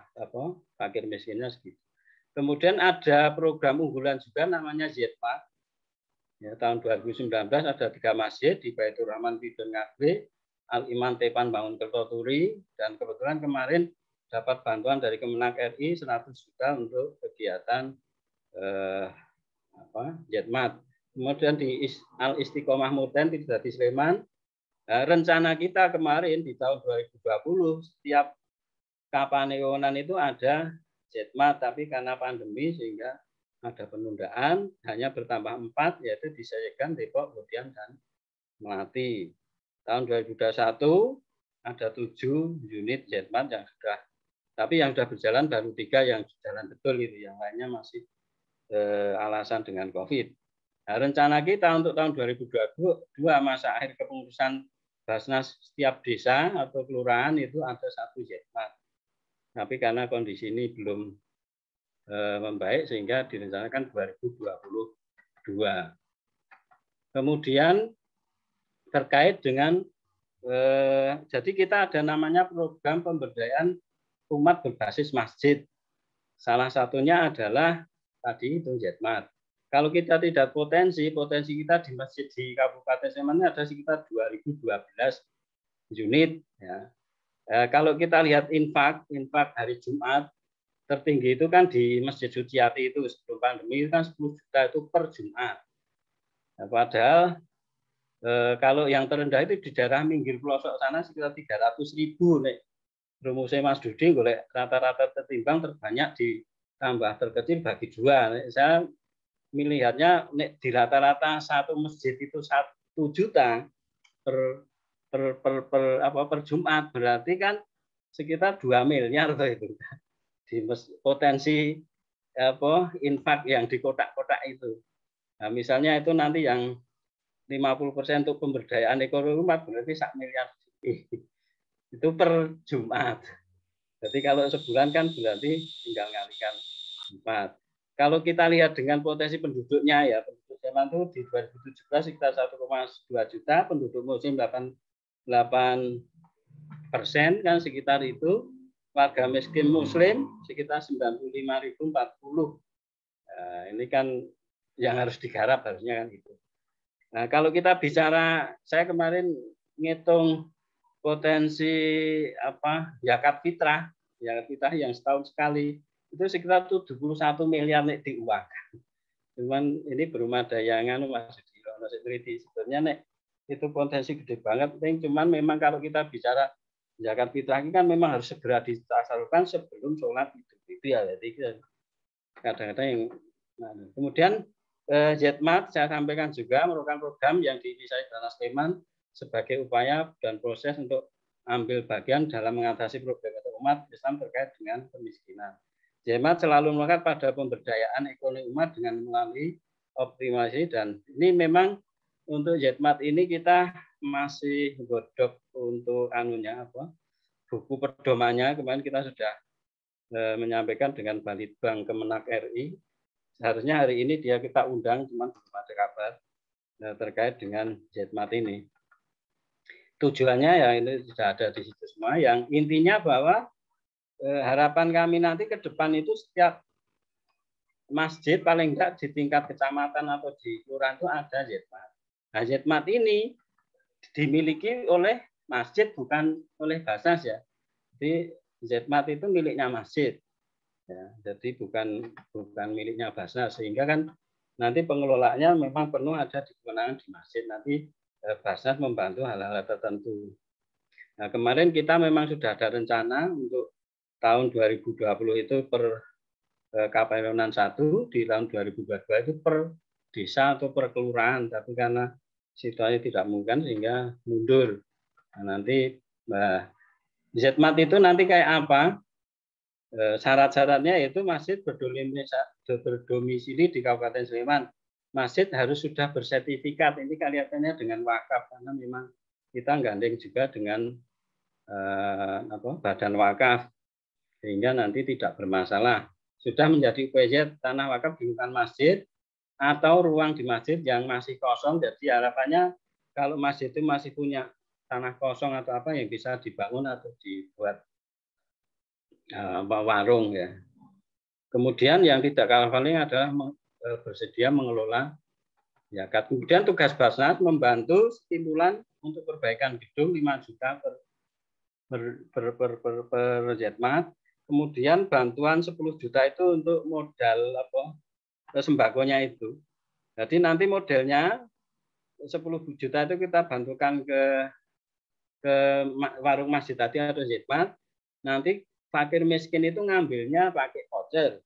fakir miskinnya segitu. Kemudian ada program unggulan juga namanya ZMAT. Ya, tahun 2019 ada 3 masjid di Baitur Rahman Pidon Ngagre, Al Iman Tepan Bangun Kertoturi, dan kebetulan kemarin dapat bantuan dari Kemenak RI 100 juta untuk kegiatan ZMAT. Kemudian di Al Istiqomah Muten di Sleman. Nah, rencana kita kemarin di tahun 2020 setiap Kapaneonan itu ada ZMAT, tapi karena pandemi sehingga ada penundaan, hanya bertambah 4, yaitu di Sayegan, Depok, Bodian, dan Melati. Tahun 2021 ada 7 unit ZMAT yang sudah, tapi yang sudah berjalan baru 3 yang jalan betul itu, yang lainnya masih alasan dengan COVID. Nah, rencana kita untuk tahun 2022 masa akhir kepengurusan Basnas setiap desa atau kelurahan itu ada 1 ZMAT. Tapi karena kondisi ini belum membaik sehingga direncanakan 2022. Kemudian terkait dengan jadi kita ada namanya program pemberdayaan umat berbasis masjid. Salah satunya adalah tadi itu ZMAT. Kalau kita tidak potensi kita di masjid di Kabupaten Sleman ada sekitar 2012 unit. Ya. Kalau kita lihat infak hari Jumat tertinggi itu kan di Masjid Suciati itu sebelum pandemi itu kan 10 juta itu per Jumat. Nah, padahal kalau yang terendah itu di daerah minggir pelosok sana sekitar 300.000 nih. Rumusnya Mas Dudi golek rata-rata tertimbang terbanyak ditambah terkecil bagi 2. Saya melihatnya di rata-rata satu masjid itu 1 juta per Jumat, berarti kan sekitar 2 miliar itu di potensi infak yang di kotak-kotak itu. Nah, misalnya itu nanti yang 50% untuk pemberdayaan ekonomi umat berarti 1 miliar itu per Jumat. Jadi kalau sebulan kan berarti tinggal ngalikan 4. Kalau kita lihat dengan potensi penduduknya ya, penduduk Sleman itu di 2017 sekitar 1,2 juta, penduduk muslim 8% kan sekitar itu, warga miskin muslim sekitar 95.040. Nah, ini kan yang harus digarap harusnya kan itu. Nah, kalau kita bicara, saya kemarin ngitung potensi zakat fitrah yang setahun sekali itu sekitar 71 miliar nek diuangkan. Cuman ini berumah dayangan masih di sebenarnya nek itu potensi gede banget. Cuman memang kalau kita bicara zakat fitrah ini kan memang harus segera disalurkan sebelum sholat Idul Fitri ya. Jadi kadang-kadang yang kemudian ZMAT saya sampaikan juga merupakan program yang diinisiasi Basnas Sleman sebagai upaya dan proses untuk ambil bagian dalam mengatasi problem umat Islam terkait dengan kemiskinan. ZMAT selalu melekat pada pemberdayaan ekonomi umat dengan melalui optimasi, dan ini memang untuk ZMAT ini kita masih godok untuk buku pedomannya. Kemarin kita sudah menyampaikan dengan Balitbank Kemenak RI. Seharusnya hari ini kita undang, cuman belum ada kabar terkait dengan ZMAT ini. tujuannya ya ini sudah ada di situ semua. Yang intinya bahwa harapan kami nanti ke depan itu setiap masjid paling enggak di tingkat kecamatan atau di kelurahan itu ada Zetmat. Nah, Zetmat ini dimiliki oleh masjid bukan oleh Basnas ya. Jadi Zetmat itu miliknya masjid. Ya, jadi bukan miliknya Basnas, sehingga kan nanti pengelolaannya memang penuh ada di kewenangan di masjid. Nanti Basnas membantu hal-hal tertentu. Nah, kemarin kita memang sudah ada rencana untuk tahun 2020 itu per Kapaironan 1, di tahun 2022 itu per desa atau per kelurahan, tapi karena situasi tidak mungkin sehingga mundur. Nah, nanti Zetmat itu nanti kayak apa? Syarat-syaratnya yaitu masjid berdomisili di Kabupaten Sleman. Masjid harus sudah bersertifikat. Ini kelihatannya dengan wakaf karena memang kita gandeng juga dengan badan wakaf sehingga nanti tidak bermasalah. Sudah menjadi UPZ tanah wakaf di lingkungan masjid atau ruang di masjid yang masih kosong. Jadi harapannya kalau masjid itu masih punya tanah kosong atau apa yang bisa dibangun atau dibuat warung ya. Kemudian yang tidak kalah penting adalah bersedia mengelola zakat. Kemudian tugas Basnas membantu stimulan untuk perbaikan gedung 5 juta per Zetmat. Kemudian bantuan 10 juta itu untuk modal sembakonya itu. Jadi nanti modelnya 10 juta itu kita bantukan ke warung masjid tadi atau Zetmat. Nanti fakir miskin itu ngambilnya pakai voucher.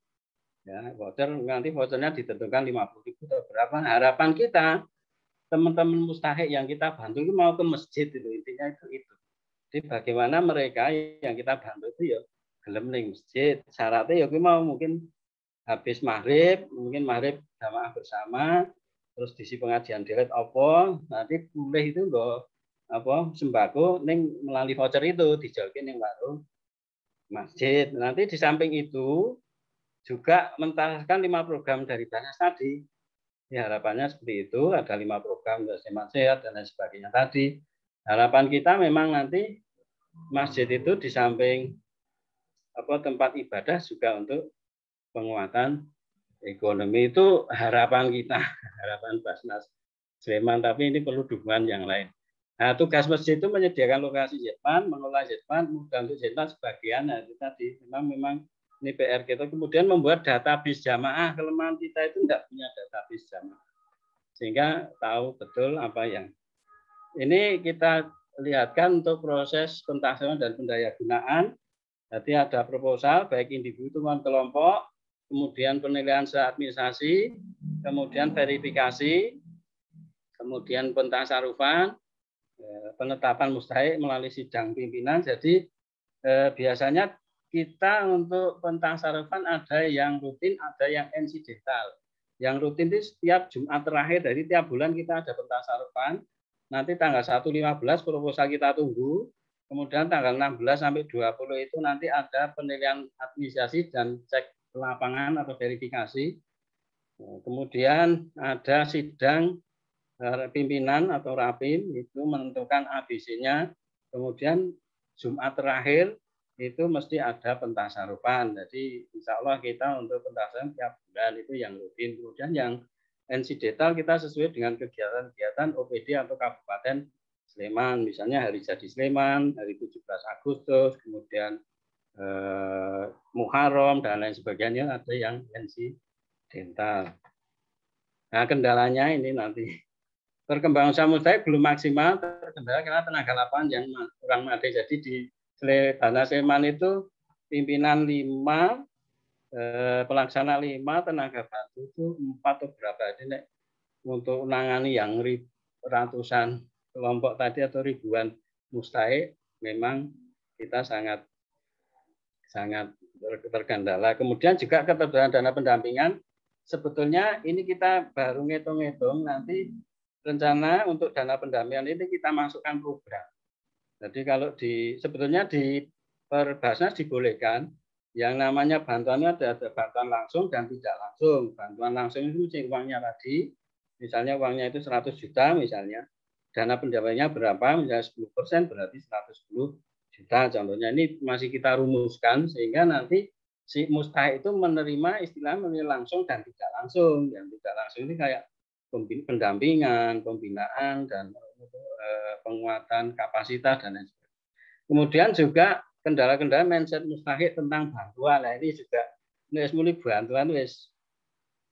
Ya, voucher nanti vouchernya ditentukan 50.000 atau berapa. Harapan kita teman-teman mustahik yang kita bantu itu mau ke masjid itu, intinya itu. Jadi bagaimana mereka yang kita bantu itu ya gelem ning masjid. Syaratnya ya mau mungkin habis maghrib, mungkin maghrib jamaah bersama, terus diisi pengajian dhewe apa, nanti boleh itu nggo sembako ning melalui voucher itu dijolke ning warung masjid. Nanti di samping itu juga mentaskan 5 program dari Basnas tadi. Ya, harapannya seperti itu, ada 5 program untuk sehat dan lain sebagainya tadi. Harapan kita memang nanti masjid itu di samping tempat ibadah juga untuk penguatan ekonomi. Itu harapan kita, harapan Basnas Sleman, tapi ini perlu dukungan yang lain. Nah, tugas masjid itu menyediakan lokasi Zetmat, mengelola Zetmat, mudah untuk Zetmat sebagian. Nah, itu tadi memang ini PR kita. Kemudian membuat database jamaah. Kelemahan kita itu tidak punya database jamaah, sehingga tahu betul apa yang ini kita lihatkan untuk proses pentaksaan dan pendayagunaan. Jadi ada proposal baik individu maupun kelompok, kemudian penilaian secara administrasi, kemudian verifikasi, kemudian pentasarufan, penetapan mustahik melalui sidang pimpinan. Jadi biasanya kita untuk pentasarufan ada yang rutin, ada yang insidental. Yang rutin itu setiap Jumat terakhir dari tiap bulan kita ada pentasarufan. Nanti tanggal 1-15 proposal kita tunggu. Kemudian tanggal 16 sampai 20 itu nanti ada penilaian administrasi dan cek lapangan atau verifikasi. Kemudian ada sidang pimpinan atau rapim itu menentukan ABC-nya. Kemudian Jumat terakhir itu mesti ada pentasarufan. Jadi insya Allah kita untuk pentasarufan tiap bulan itu yang rutin. Kemudian yang insidental kita sesuai dengan kegiatan-kegiatan OPD atau Kabupaten Sleman. Misalnya Hari Jadi Sleman, hari 17 Agustus, kemudian Muharram dan lain sebagainya ada yang insidental. Nah, kendalanya ini nanti perkembangan usaha mustahik belum maksimal terkendala karena tenaga lapangan yang kurang memadai. Jadi di Basnas Sleman itu pimpinan 5, pelaksana 5, tenaga bantu itu 4 atau berapa. Jadi untuk menangani yang ratusan kelompok tadi atau ribuan mustahik memang kita sangat terkendala. Kemudian juga ketersediaan dana pendampingan. Sebetulnya ini kita baru ngitung-ngitung nanti rencana untuk dana pendampingan ini kita masukkan program. Jadi kalau sebetulnya di Basnas dibolehkan yang namanya bantuannya ada bantuan langsung dan tidak langsung. Bantuan langsung itu uangnya tadi, misalnya uangnya itu 100 juta misalnya. dana pendapatnya berapa, misalnya 10% berarti 110 juta contohnya. Ini masih kita rumuskan sehingga nanti si mustahik itu menerima istilahnya langsung dan tidak langsung. Yang tidak langsung ini kayak pendampingan, pembinaan, dan penguatan kapasitas dan lain sebagainya. Kemudian juga kendala-kendala mindset mustahik tentang bantuan. Nah, ini juga mulai bantuan wis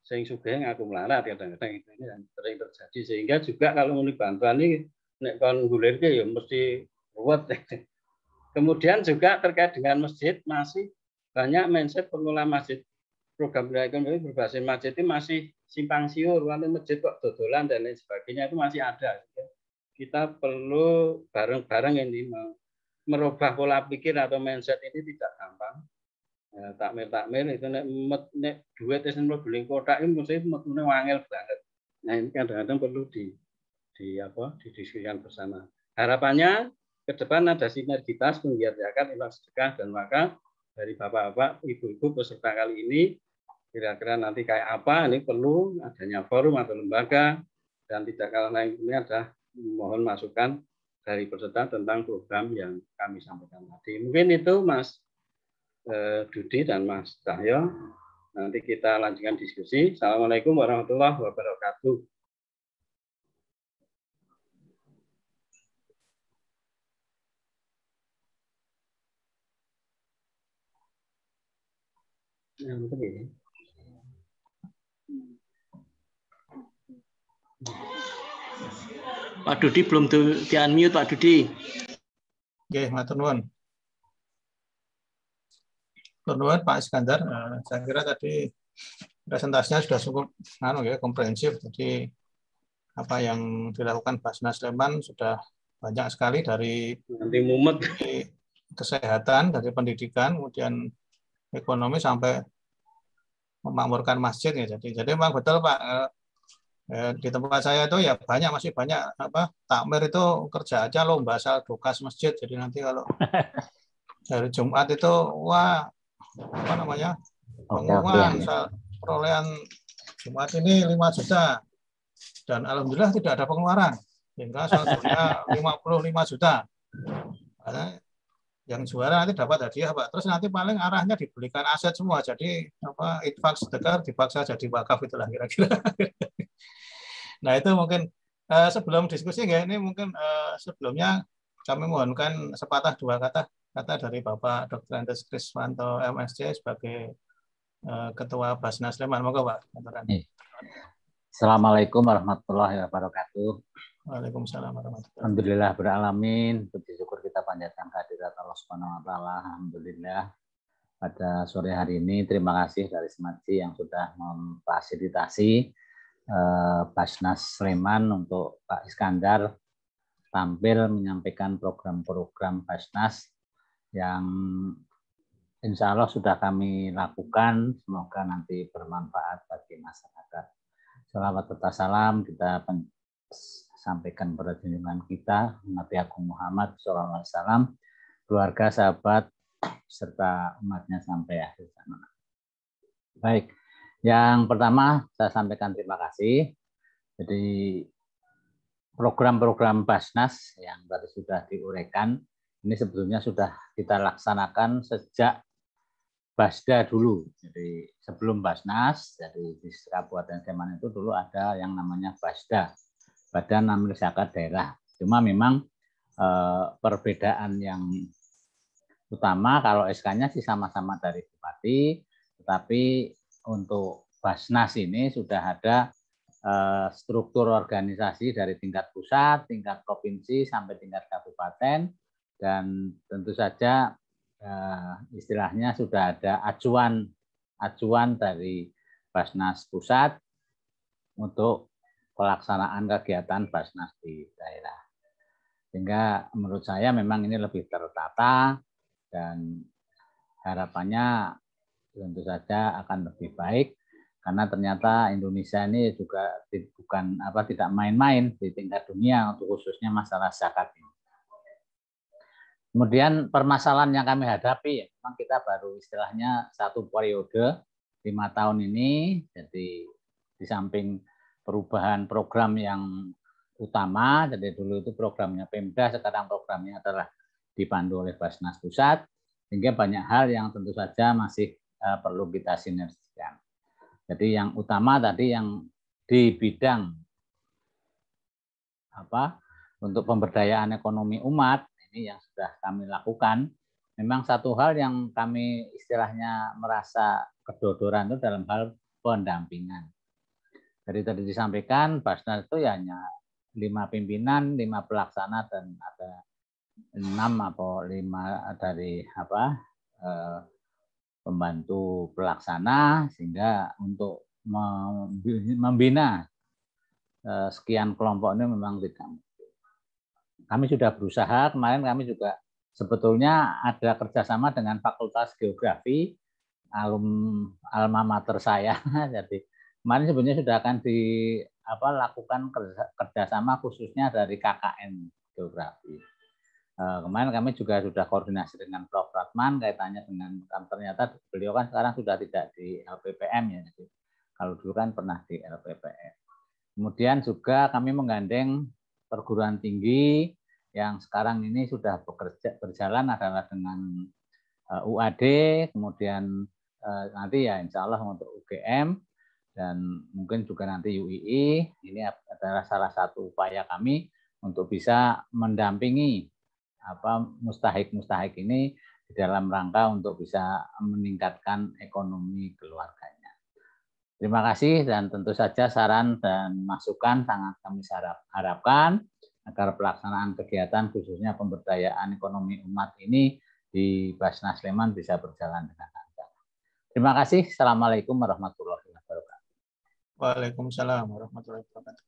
sing sugih ngaku melarat kadang-kadang itu ini yang sering terjadi, sehingga juga kalau mulai bantuan ini nek kon gulirke ya mesti ruwet. Kemudian juga terkait dengan masjid, masih banyak mindset pengelola masjid, program ekonomi berbasis masjid itu masih simpang siur, masjid kok dodolan dan lain sebagainya itu masih ada. Kita perlu bareng-bareng ini merubah pola pikir atau mindset ini tidak gampang. Ya, takmir itu nek duit wis beli kotak ini mesti metune wangel banget. Nah, ini kadang-kadang perlu didiskusikan bersama. Harapannya ke depan ada sinergitas penggiat zakat, infak, sedekah, dan wakaf dari bapak-bapak, ibu-ibu peserta kali ini. Kira-kira nanti kayak apa, ini perlu adanya forum atau lembaga, dan tidak kalah lain ini adalah mohon masukan dari peserta tentang program yang kami sampaikan tadi. Mungkin itu Mas Dudi dan Mas Cahyo. Nanti kita lanjutkan diskusi. Assalamualaikum warahmatullahi wabarakatuh. Pak Dudi belum di-unmute, Pak Dudi. Oke, matur nuwun. Matur nuwun Pak Iskandar. Saya kira tadi presentasinya sudah cukup komprehensif. Jadi apa yang dilakukan Basnas Sleman sudah banyak sekali dari kesehatan, dari pendidikan, kemudian ekonomi sampai memakmurkan masjid ya. Jadi memang betul Pak, di tempat saya itu ya masih banyak takmir itu kerja aja lomba asal dokas masjid. Jadi nanti kalau dari Jumat itu pengumuman perolehan Jumat ini 5 juta dan alhamdulillah tidak ada pengeluaran sehingga saldonya 55 juta. Karena yang juara nanti dapat hadiah Pak. Terus nanti paling arahnya dibelikan aset semua. Jadi infak sedekah dipaksa jadi wakaf, itulah kira-kira. Nah itu mungkin sebelum diskusi ya, ini mungkin sebelumnya kami mohonkan sepatah dua kata dari Bapak Dr. Andes Kriswanto MSc sebagai Ketua Basnas Sleman. Moga Pak. Assalamualaikum warahmatullahi wabarakatuh. Waalaikumsalam warahmatullahi wabarakatuh. Alhamdulillah beralamin. Puji syukur kita panjatkan kehadirat Allah Subhanahu wa taala. Alhamdulillah pada sore hari ini terima kasih dari Semadji yang sudah memfasilitasi Basnas Sleman untuk Pak Iskandar tampil menyampaikan program-program Basnas yang insya Allah sudah kami lakukan. Semoga nanti bermanfaat bagi masyarakat. Salawat serta salam kita sampaikan pada junjungan kita Nabi Agung Muhammad SAW, keluarga, sahabat, serta umatnya sampai akhir zaman. Baik, yang pertama saya sampaikan terima kasih. Jadi program-program Basnas yang tadi sudah diuraikan, ini sebetulnya sudah kita laksanakan sejak Basda dulu. Jadi sebelum Basnas, jadi di Kabupaten Sleman itu dulu ada yang namanya Basda, Badan Amil Zakat Daerah. Cuma memang perbedaan yang utama kalau SK-nya sih sama-sama dari Bupati, tetapi untuk Basnas ini sudah ada struktur organisasi dari tingkat pusat, tingkat provinsi sampai tingkat kabupaten, dan tentu saja istilahnya sudah ada acuan dari Basnas pusat untuk pelaksanaan kegiatan Basnas di daerah. Sehingga menurut saya memang ini lebih tertata dan harapannya tentu saja akan lebih baik karena ternyata Indonesia ini juga tidak main-main di tingkat dunia untuk khususnya masalah zakat ini. Kemudian permasalahan yang kami hadapi, memang kita baru istilahnya satu periode 5 tahun ini, jadi di samping perubahan program yang utama. Jadi dulu itu programnya Pemda, sekarang programnya adalah dipandu oleh Basnas Pusat, sehingga banyak hal yang tentu saja masih perlu kita sinergikan. Jadi yang utama tadi yang di bidang untuk pemberdayaan ekonomi umat ini yang sudah kami lakukan. Memang satu hal yang kami istilahnya merasa kedodoran itu dalam hal pendampingan. Jadi tadi disampaikan Basnas itu ya hanya 5 pimpinan, 5 pelaksana, dan ada 6 atau 5 dari pembantu pelaksana, sehingga untuk membina sekian kelompok ini memang tidak mudah. Kami sudah berusaha, kemarin kami juga sebetulnya ada kerjasama dengan Fakultas Geografi, alma mater saya. Jadi kemarin sebenarnya sudah akan dilakukan kerjasama khususnya dari KKN Geografi. Kemarin kami juga sudah koordinasi dengan Prof. Ratman kaitannya dengan, ternyata beliau kan sekarang sudah tidak di LPPM ya. Jadi kalau dulu kan pernah di LPPM. Kemudian juga kami menggandeng perguruan tinggi yang sekarang ini sudah berjalan adalah dengan UAD, kemudian nanti ya insya Allah untuk UGM, dan mungkin juga nanti UII. Ini adalah salah satu upaya kami untuk bisa mendampingi mustahik ini di dalam rangka untuk bisa meningkatkan ekonomi keluarganya. Terima kasih, dan tentu saja saran dan masukan sangat kami harapkan agar pelaksanaan kegiatan khususnya pemberdayaan ekonomi umat ini di Basnas Sleman bisa berjalan dengan lancar. Terima kasih. Assalamualaikum warahmatullahi wabarakatuh. Waalaikumsalam warahmatullahi wabarakatuh.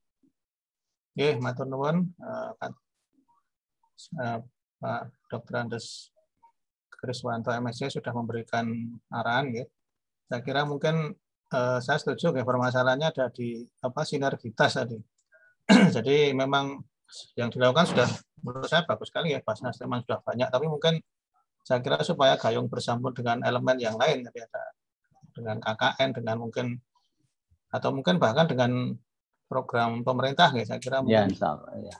Oke, matur nuwun Pak Dr. Andes Kriswanto MSc sudah memberikan arahan ya. Saya kira mungkin saya setuju ya, permasalahannya ada di sinergitas tadi. Jadi memang yang dilakukan sudah menurut saya bagus sekali ya, Basnas memang sudah banyak, tapi mungkin saya kira supaya gayung bersambung dengan elemen yang lain, tapi ada dengan KKN, dengan mungkin atau mungkin bahkan dengan program pemerintah ya, saya kira mungkin ya.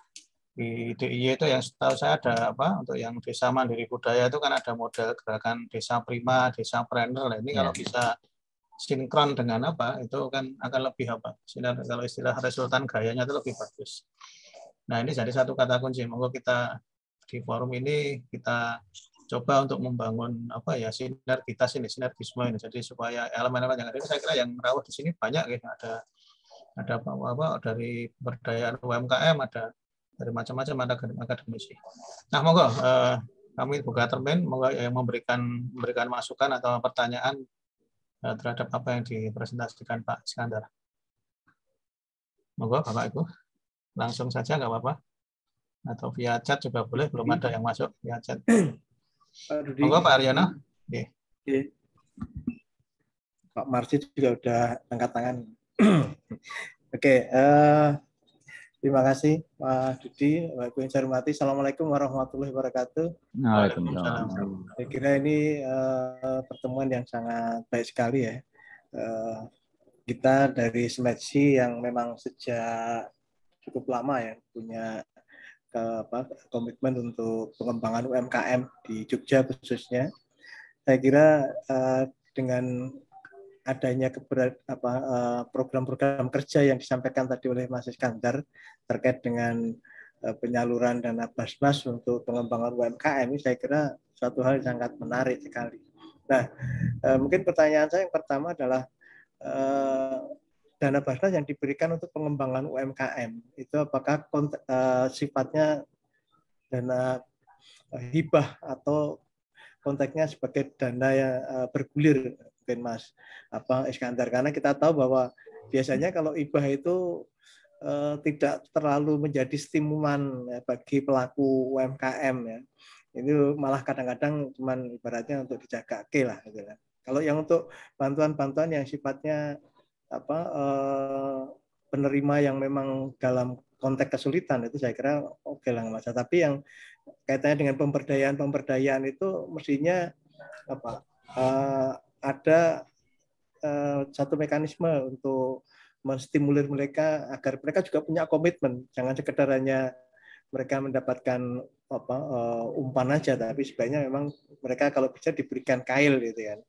Di DIY itu yang setahu saya ada untuk yang desa mandiri budaya itu kan ada model gerakan desa prima, desa planner. Ini kalau bisa sinkron dengan itu kan akan lebih sinar, kalau istilah resultan gayanya itu lebih bagus. Nah, ini jadi satu kata kunci. Monggo kita di forum ini kita coba untuk membangun sinergitas ini, sinergisme ini. Jadi supaya elemen-elemen yang ada ini, saya kira yang rawat di sini banyak ya. Ada dari pemberdayaan UMKM, ada dari macam-macam, ada akademisi. Nah, monggo kami buka termin, monggo yang memberikan masukan atau pertanyaan terhadap apa yang dipresentasikan Pak Iskandar. Monggo Bapak Ibu, langsung saja nggak apa-apa. Atau via chat juga boleh, belum ada yang masuk via chat. Monggo Pak Aryono. Pak Marsi juga udah angkat tangan. Oke, terima kasih Pak Dudi, Bapak Ibu yang saya hormati. Assalamualaikum warahmatullahi wabarakatuh. Waalaikumsalam. Saya kira ini pertemuan yang sangat baik sekali ya. Kita dari Smedsi yang memang sejak cukup lama ya punya komitmen untuk pengembangan UMKM di Jogja khususnya. Saya kira dengan adanya program-program kerja yang disampaikan tadi oleh Mas Iskandar terkait dengan penyaluran dana Basnas untuk pengembangan UMKM ini, saya kira suatu hal yang sangat menarik sekali. Nah, mungkin pertanyaan saya yang pertama adalah dana Basnas yang diberikan untuk pengembangan UMKM itu apakah sifatnya dana hibah atau konteksnya sebagai dana yang bergulir, mungkin Mas Iskandar, karena kita tahu bahwa biasanya kalau hibah itu tidak terlalu menjadi stimulan bagi pelaku UMKM ya. Itu malah kadang-kadang cuman ibaratnya untuk dijaga lah gitu kan. Kalau yang untuk bantuan-bantuan yang sifatnya penerima yang memang dalam konteks kesulitan itu saya kira oke lah Mas. Tapi yang kaitannya dengan pemberdayaan itu mestinya ada satu mekanisme untuk menstimulir mereka agar mereka juga punya komitmen, jangan sekedar hanya mereka mendapatkan umpan aja, tapi sebenarnya memang mereka kalau bisa diberikan kail gitu kan.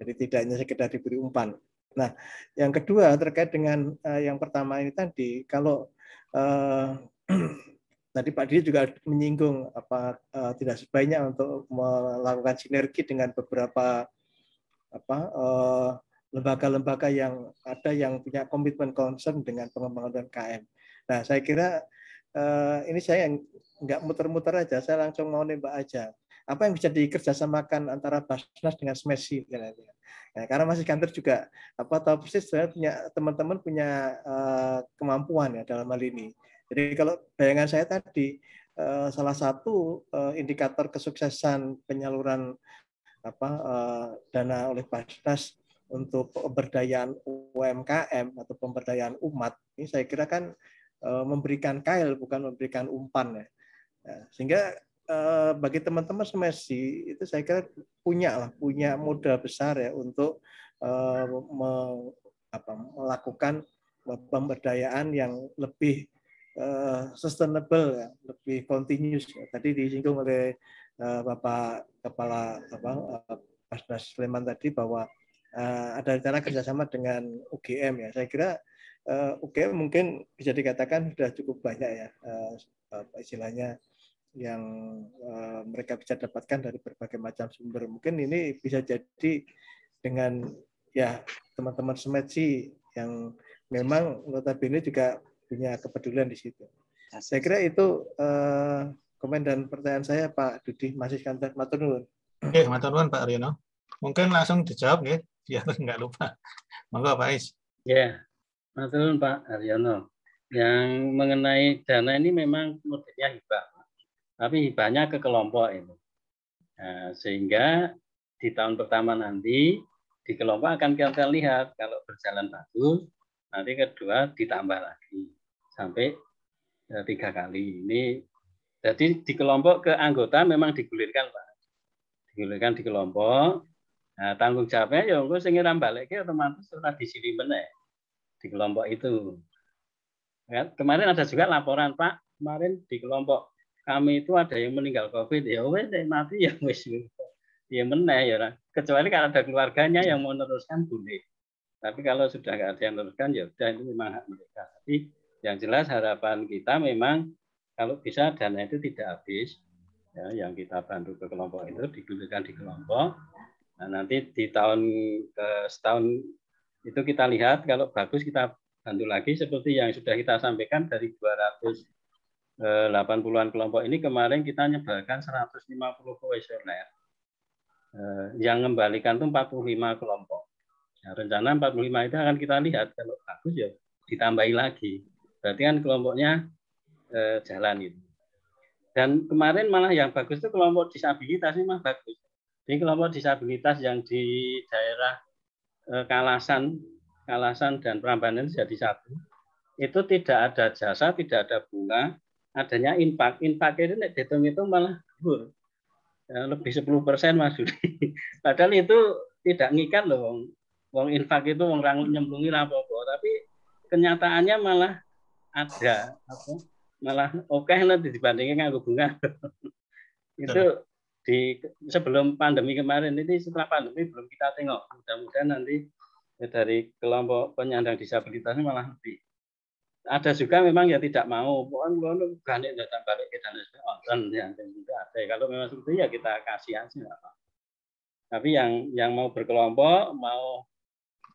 Jadi tidak hanya sekedar diberi umpan. Nah, yang kedua terkait dengan yang pertama ini tadi, kalau tadi Pak Didi juga menyinggung tidak sebaiknya untuk melakukan sinergi dengan beberapa lembaga-lembaga yang ada yang punya komitmen concern dengan pengembangan UMKM. Nah, saya kira ini saya nggak muter-muter aja, saya langsung mau nembak aja. Apa yang bisa dikerjasamakan antara Basnas dengan Smesi? Nah, karena Mas Iskandar juga tahu persis sebenarnya teman-teman punya kemampuan ya dalam hal ini. Jadi kalau bayangan saya tadi salah satu indikator kesuksesan penyaluran dana oleh Basnas untuk pemberdayaan UMKM atau pemberdayaan umat ini saya kira kan memberikan kail bukan memberikan umpan ya. Sehingga bagi teman-teman Smesi itu saya kira punya modal besar ya untuk melakukan pemberdayaan yang lebih sustainable ya, lebih continuous. Tadi disinggung oleh Bapak Kepala Basnas Sleman tadi bahwa ada rencana kerjasama dengan UGM ya. Saya kira UGM mungkin bisa dikatakan sudah cukup banyak ya istilahnya yang mereka bisa dapatkan dari berbagai macam sumber. Mungkin ini bisa jadi dengan ya teman-teman Smesi yang memang notabene juga punya kepedulian di situ. Saya kira itu komen dan pertanyaan saya Pak Dudi, Mas Iskandar, matur nuwun. Oke, matur nuwun Pak Aryono. Mungkin langsung dijawab ya, biar nggak lupa. Monggo Pak Is. Ya, matur nuwun Pak Aryono. Yang mengenai dana ini memang modelnya hibah, tapi hibahnya ke kelompok ini. Nah, sehingga di tahun pertama nanti di kelompok akan kita lihat kalau berjalan bagus, nanti kedua ditambah lagi sampai 3 kali. Ini jadi di kelompok ke anggota memang digulirkan Pak. Digulirkan di kelompok. Nah, tanggung jawabnya ya engko sing ngiram balik otomatis ora disili meneh di kelompok itu. Ya, kemarin ada juga laporan Pak, kemarin di kelompok kami itu ada yang meninggal COVID, ya wes mati ya wes. Ya meneh ya. Kecuali kalau ada keluarganya yang mau meneruskan boleh. Tapi kalau sudah nggak ada yang meneruskan ya udah itu memang hak mereka. Tapi yang jelas harapan kita memang kalau bisa dana itu tidak habis, ya, yang kita bantu ke kelompok itu digulirkan di kelompok. Nah, nanti di setahun itu kita lihat kalau bagus kita bantu lagi seperti yang sudah kita sampaikan dari 280-an kelompok ini kemarin kita nyebarkan 150 kuesioner. Yang mengembalikan itu 45 kelompok. Nah, rencana 45 itu akan kita lihat kalau bagus ya ditambahi lagi. Berarti kan kelompoknya jalan itu. Dan kemarin malah yang bagus itu kelompok disabilitas ini malah bagus. Jadi kelompok disabilitas yang di daerah Kalasan dan Prambanan jadi satu. Itu tidak ada jasa, tidak ada bunga, adanya infak. Infak itu dihitung-hitung malah lebih 10% Mas Dudi. Padahal itu tidak ngikat loh. Wong infak itu wong nyemplungi apa-apa, tapi kenyataannya malah ada malah oke nanti dibandingin nganggo bunga. Itu sebelum pandemi kemarin, ini setelah pandemi belum kita tengok. Mudah-mudahan nanti dari kelompok penyandang disabilitas ini malah lebih. Ada juga memang ya tidak mau, pokoknya ganti datang balik ke dana yang tidak ada. Kalau memang seperti itu ya kita kasih aja. Tapi yang mau berkelompok, mau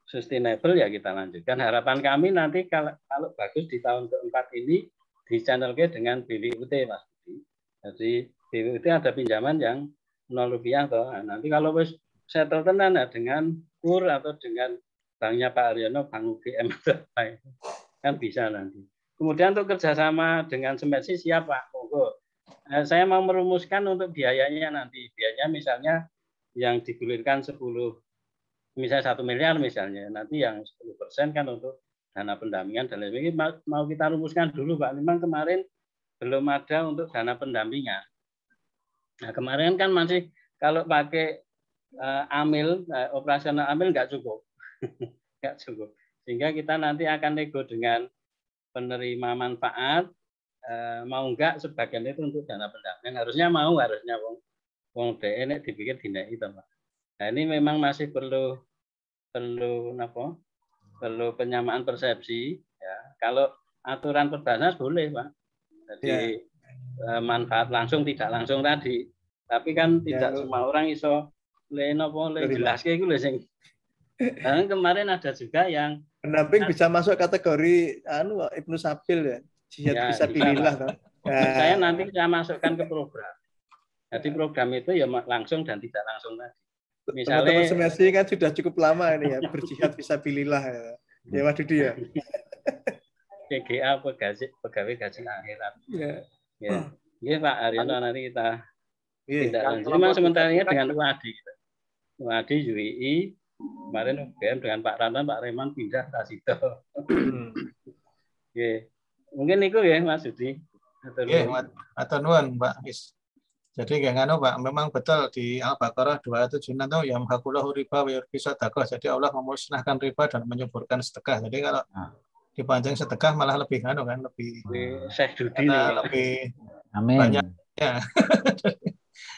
sustainable ya kita lanjutkan. Harapan kami nanti kalau bagus di tahun keempat ini di channel K dengan BWUT Mas Budi. Jadi BWUT ada pinjaman yang 0 rupiah toh. Nah, nanti kalau wis settle tenan ya dengan KUR atau dengan banknya Pak Aryono, Bank UGM kan bisa nanti. Kemudian untuk kerjasama dengan Smesi siap Pak, monggo. Saya mau merumuskan untuk biayanya nanti. Biayanya misalnya yang digulirkan 10 misalnya 1 miliar misalnya, nanti yang 10% kan untuk dana pendampingan dan lain-lain. Mau kita rumuskan dulu Pak, memang kemarin belum ada untuk dana pendampingan. Nah kemarin kan masih kalau pakai amil, operasional amil nggak cukup. Nggak cukup. Sehingga kita nanti akan nego dengan penerima manfaat, mau enggak sebagian itu untuk dana pendampingan. Harusnya wong DE nek dipikir dinai to, Pak. Nah, ini memang masih perlu penyamaan persepsi ya. Kalau aturan perbasnas boleh, Pak. Jadi manfaat langsung tidak langsung tadi. Tapi kan tidak semua orang iso jelaske iku lho sing. Kemarin ada juga yang pendamping bisa masuk kategori Ibnu Sabil ya. Jihad bisa pilihlah kan. Saya nanti saya masukkan ke program. Jadi program itu ya langsung dan tidak langsung tadi. Misalnya teman-teman semesti kan sudah cukup lama ini ya berjihad bisa pilihlah ya. Ya Mas Dudi ya. PGA pegawai gaji akhirat. Ya. Iya Pak Haryono nanti kita tidak lanjut. Memang sementara ini dengan UADI. UADI UII kemarin UGM dengan Pak Rantan, Pak Reman pindah ke situ. Mungkin itu ya Mas Dudi. Atau nuan Pak Is. Jadi kayak nganu Pak, memang betul di Al-Baqarah 276 itu yang hakulahu riba wa yurbi sedekah. Jadi Allah memusnahkan riba dan menyuburkan sedekah. Jadi kalau dipanjang sedekah malah lebih nganu kan, lebih Syekh Dudi lebih Amin. banyak ya.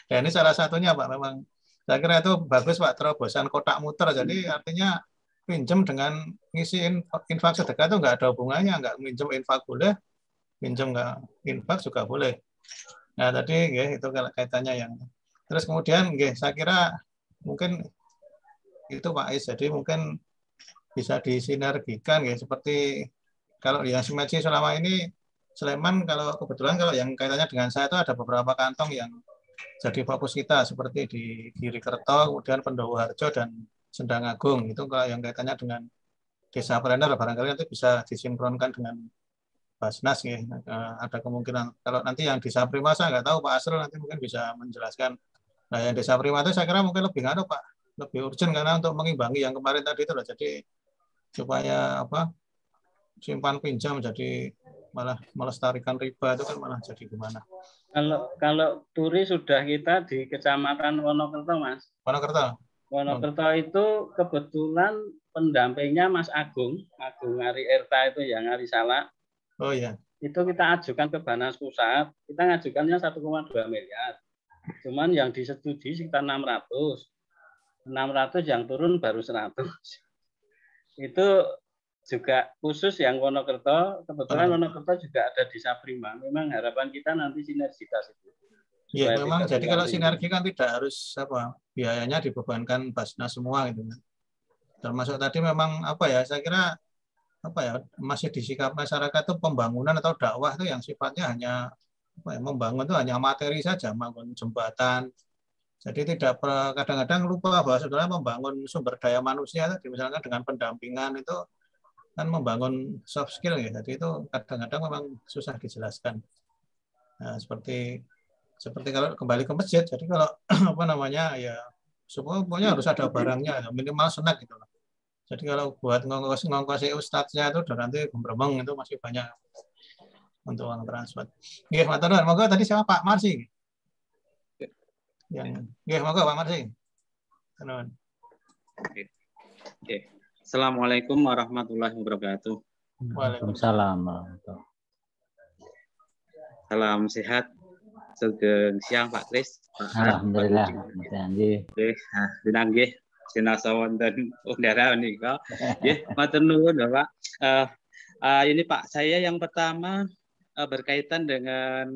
Dan ini salah satunya Pak, memang saya kira itu bagus Pak, terobosan kotak muter. Jadi artinya pinjam dengan ngisi infak sedekah itu nggak ada hubungannya, nggak minjem infak boleh, pinjam nggak infak juga boleh. Nah tadi itu kaitannya yang terus kemudian saya kira mungkin itu Pak Is, jadi mungkin bisa disinergikan seperti kalau yang simetri selama ini Sleman kalau kebetulan kalau yang kaitannya dengan saya itu ada beberapa kantong yang jadi fokus kita seperti di Girikerto, kemudian Pendowoharjo dan Sendang Agung. Itu kalau yang kaitannya dengan desa planner barangkali nanti bisa disinkronkan dengan Basnas ya. Ada kemungkinan kalau nanti yang desa Prima saya nggak tahu Pak Asrul nanti mungkin bisa menjelaskan. Nah yang desa Prima itu saya kira mungkin lebih Pak, lebih urgent karena untuk mengimbangi yang kemarin tadi itu loh. Jadi supaya simpan pinjam jadi malah melestarikan riba itu kan malah jadi gimana? Kalau turi sudah kita di Kecamatan Wonokerto Mas. Wonokerto itu kebetulan pendampingnya Mas Agung Ari Erta itu yang Ari Salak. Oh iya. Itu kita ajukan ke Banas Pusat, kita ngajukannya 1,2 miliar. Cuman yang disetujui sekitar 600 yang turun baru 100. Itu juga khusus yang Wonokerto, kebetulan Wonokerto juga ada di Saprima. Memang harapan kita nanti sinergitas itu. Iya, memang jadi kalau sinergi kan tidak harus biayanya dibebankan Basnas semua gitu. Termasuk tadi memang saya kira masih disikap masyarakat itu pembangunan atau dakwah itu yang sifatnya hanya membangun itu hanya materi saja, membangun jembatan. Jadi tidak kadang-kadang lupa bahwa sebenarnya membangun sumber daya manusia tadi misalkan dengan pendampingan itu kan membangun soft skill ya. Jadi itu kadang-kadang memang susah dijelaskan. Nah, seperti kalau kembali ke masjid. Jadi kalau semuanya harus ada barangnya minimal snack gitu loh. Jadi kalau buat ngongkosi ustadznya itu udah nanti gembremeng itu masih banyak untuk uang transport. Nggih, matur nuwun. Monggo tadi siapa Pak Marsi? Nggih, monggo Pak Marsi. Nuwun. Oke. Assalamualaikum warahmatullahi wabarakatuh. Waalaikumsalam. Salam sehat. Sugeng siang Pak Kris. Alhamdulillah. Nggih, nggih. Sinasa wonten udara menika. Nggih, matur nuwun Pak. Ini Pak, saya yang pertama berkaitan dengan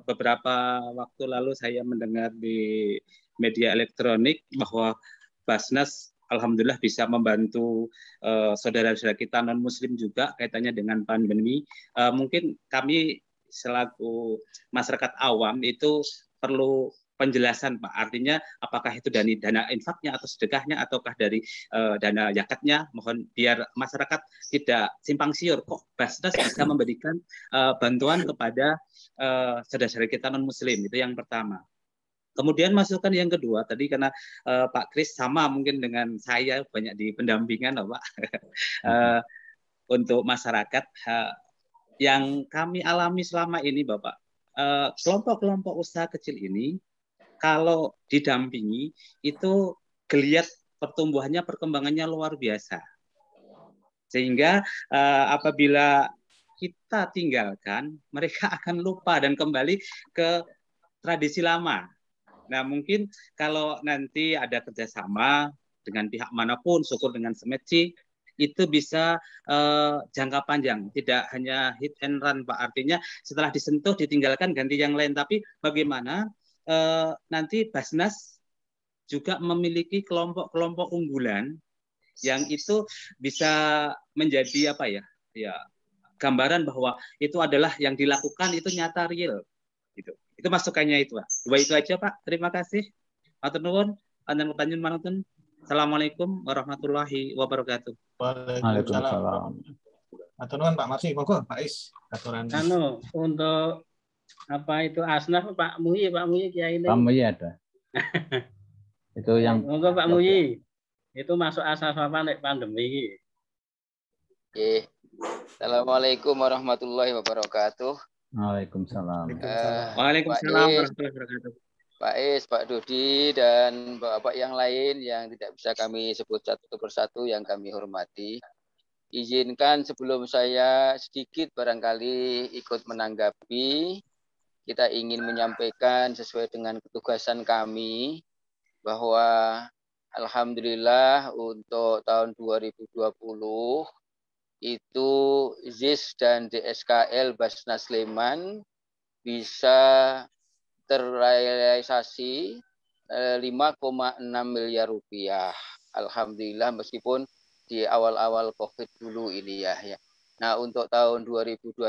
beberapa waktu lalu saya mendengar di media elektronik bahwa Basnas alhamdulillah bisa membantu saudara-saudara kita non-muslim juga kaitannya dengan pandemi. Mungkin kami selaku masyarakat awam itu perlu penjelasan Pak, artinya apakah itu dari dana infaknya atau sedekahnya ataukah dari dana zakatnya, mohon biar masyarakat tidak simpang siur kok Basnas bisa memberikan bantuan kepada saudara-saudara kita non muslim, itu yang pertama. Kemudian masukan yang kedua tadi karena Pak Kris sama mungkin dengan saya banyak di pendampingan Pak untuk masyarakat yang kami alami selama ini Bapak, kelompok-kelompok usaha kecil ini kalau didampingi itu geliat pertumbuhannya, perkembangannya luar biasa. Sehingga apabila kita tinggalkan, mereka akan lupa dan kembali ke tradisi lama. Nah, mungkin kalau nanti ada kerjasama dengan pihak manapun, syukur dengan Semetsi, itu bisa jangka panjang, tidak hanya hit and run, Pak. Artinya setelah disentuh, ditinggalkan, ganti yang lain. Tapi bagaimana nanti Basnas juga memiliki kelompok-kelompok unggulan yang itu bisa menjadi apa ya, gambaran bahwa itu adalah yang dilakukan itu nyata real gitu. Itu masukannya itu, Pak. Dua itu aja, Pak. Terima kasih. Matur nuwun, panjenengan pertanyaan manutun. Assalamualaikum warahmatullahi wabarakatuh. Waalaikumsalam. Matur nuwun Pak Marsi, monggo Pak Is. Untuk apa itu Asnaf Pak Muyi Kiai ini. Pak Muyi ada. Itu yang monggo Pak Muyi. Itu masuk asal apa nek pandemi iki. Nggih. Assalamualaikum warahmatullahi wabarakatuh. Waalaikumsalam. Waalaikumsalam warahmatullahi wabarakatuh. Pak Is, Pak Dodi, dan Bapak yang lain yang tidak bisa kami sebut satu persatu yang kami hormati. Izinkan sebelum saya sedikit barangkali ikut menanggapi, kita ingin menyampaikan sesuai dengan ketugasan kami bahwa alhamdulillah untuk tahun 2020 itu ZIS dan DSKL Basnas Sleman bisa terrealisasi 5,6 miliar rupiah. Alhamdulillah meskipun di awal-awal COVID dulu ini ya. Nah untuk tahun 2021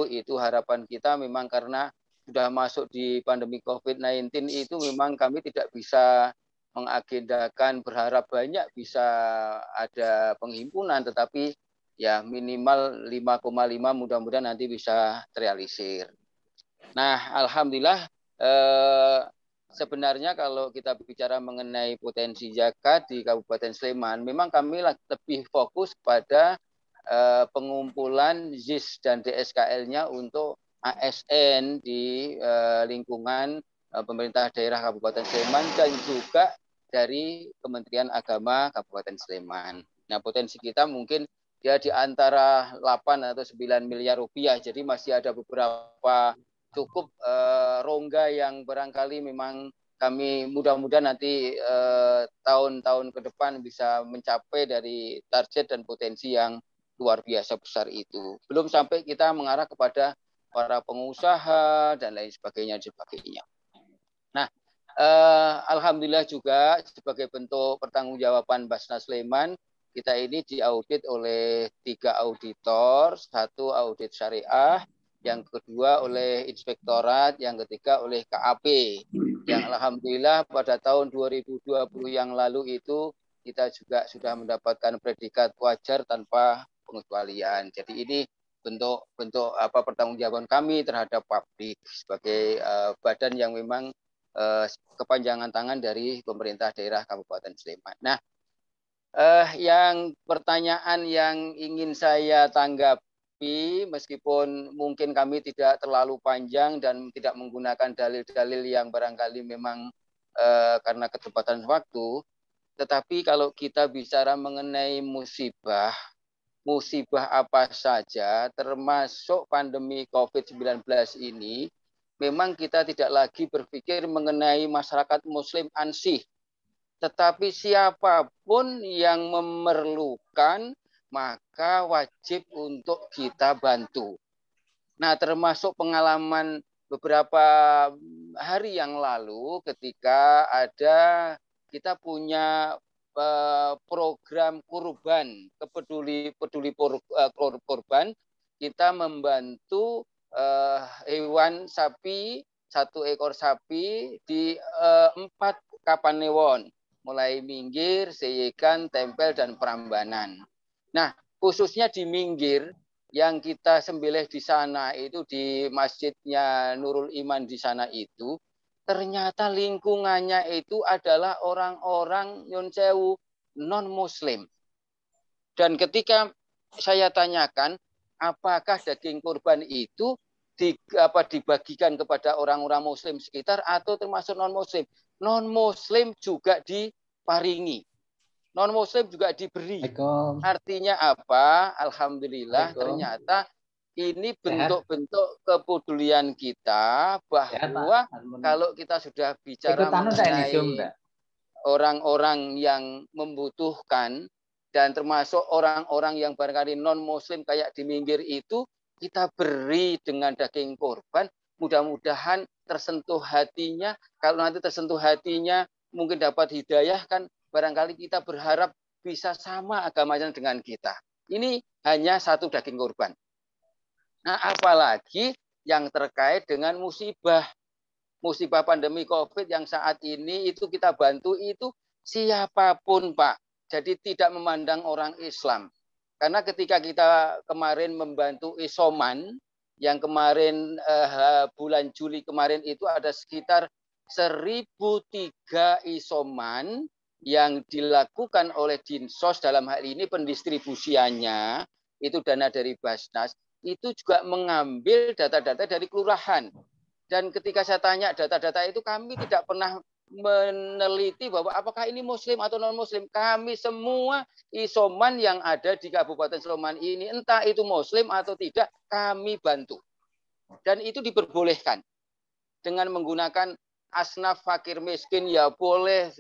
itu harapan kita memang karena sudah masuk di pandemi COVID-19 itu memang kami tidak bisa mengagendakan berharap banyak bisa ada penghimpunan, tetapi ya minimal 5,5 mudah-mudahan nanti bisa terrealisir. Nah alhamdulillah sebenarnya kalau kita bicara mengenai potensi zakat di Kabupaten Sleman, memang kami lebih fokus pada pengumpulan ZIS dan DSKL-nya untuk ASN di lingkungan pemerintah daerah Kabupaten Sleman dan juga dari Kementerian Agama Kabupaten Sleman. Nah potensi kita mungkin ya di antara 8 atau 9 miliar rupiah, jadi masih ada beberapa cukup rongga yang barangkali memang kami mudah-mudahan nanti tahun-tahun ke depan bisa mencapai dari target dan potensi yang luar biasa besar itu. Belum sampai kita mengarah kepada para pengusaha dan lain sebagainya. Nah, alhamdulillah juga sebagai bentuk pertanggungjawaban Basnas Sleman, kita ini diaudit oleh 3 auditor, 1 audit syariah, yang kedua oleh inspektorat, yang ketiga oleh KAP. Yang alhamdulillah pada tahun 2020 yang lalu itu kita juga sudah mendapatkan predikat wajar tanpa pengecualian. Jadi ini bentuk pertanggungjawaban kami terhadap publik sebagai badan yang memang kepanjangan tangan dari pemerintah daerah Kabupaten Sleman. Nah, yang pertanyaan yang ingin saya tanggapi, meskipun mungkin kami tidak terlalu panjang dan tidak menggunakan dalil-dalil yang barangkali memang karena ketepatan waktu, tetapi kalau kita bicara mengenai musibah apa saja, termasuk pandemi COVID-19 ini, memang kita tidak lagi berpikir mengenai masyarakat Muslim ansih, tetapi siapapun yang memerlukan maka wajib untuk kita bantu. Nah, termasuk pengalaman beberapa hari yang lalu ketika kita punya program kurban, peduli kurban, kita membantu hewan sapi, 1 ekor sapi di 4 kapanewon, mulai Minggir, Seyegan, Tempel, dan Prambanan. Nah, khususnya di Minggir, yang kita sembelih di sana itu di masjidnya Nurul Iman di sana itu, ternyata lingkungannya itu adalah orang-orang Nyun Sewu non-Muslim. Dan ketika saya tanyakan, apakah daging kurban itu dibagikan kepada orang-orang Muslim sekitar atau termasuk non-Muslim? Non-Muslim juga diparingi. non-muslim juga diberi. Artinya apa? Alhamdulillah ternyata ini bentuk-bentuk kepedulian kita bahwa kalau kita sudah bicara mengenai orang-orang yang membutuhkan dan termasuk orang-orang yang barangkali non-muslim kayak di minggir itu, kita beri dengan daging korban, mudah-mudahan tersentuh hatinya. Kalau nanti tersentuh hatinya mungkin dapat hidayah, kan barangkali kita berharap bisa sama agamanya dengan kita. Ini hanya satu daging korban. Nah, apalagi yang terkait dengan musibah pandemi COVID yang saat ini itu kita bantu itu siapapun, Pak. Jadi tidak memandang orang Islam. Karena ketika kita kemarin membantu isoman, yang kemarin bulan Juli kemarin itu ada sekitar 1.003 isoman yang dilakukan oleh Dinsos, dalam hal ini pendistribusiannya, itu dana dari Basnas, itu juga mengambil data-data dari kelurahan. Dan ketika saya tanya data-data itu, kami tidak pernah meneliti bahwa apakah ini muslim atau non-muslim. Kami semua isoman yang ada di Kabupaten Sleman ini, entah itu muslim atau tidak, kami bantu. Dan itu diperbolehkan. Dengan menggunakan asnaf fakir miskin, ya boleh,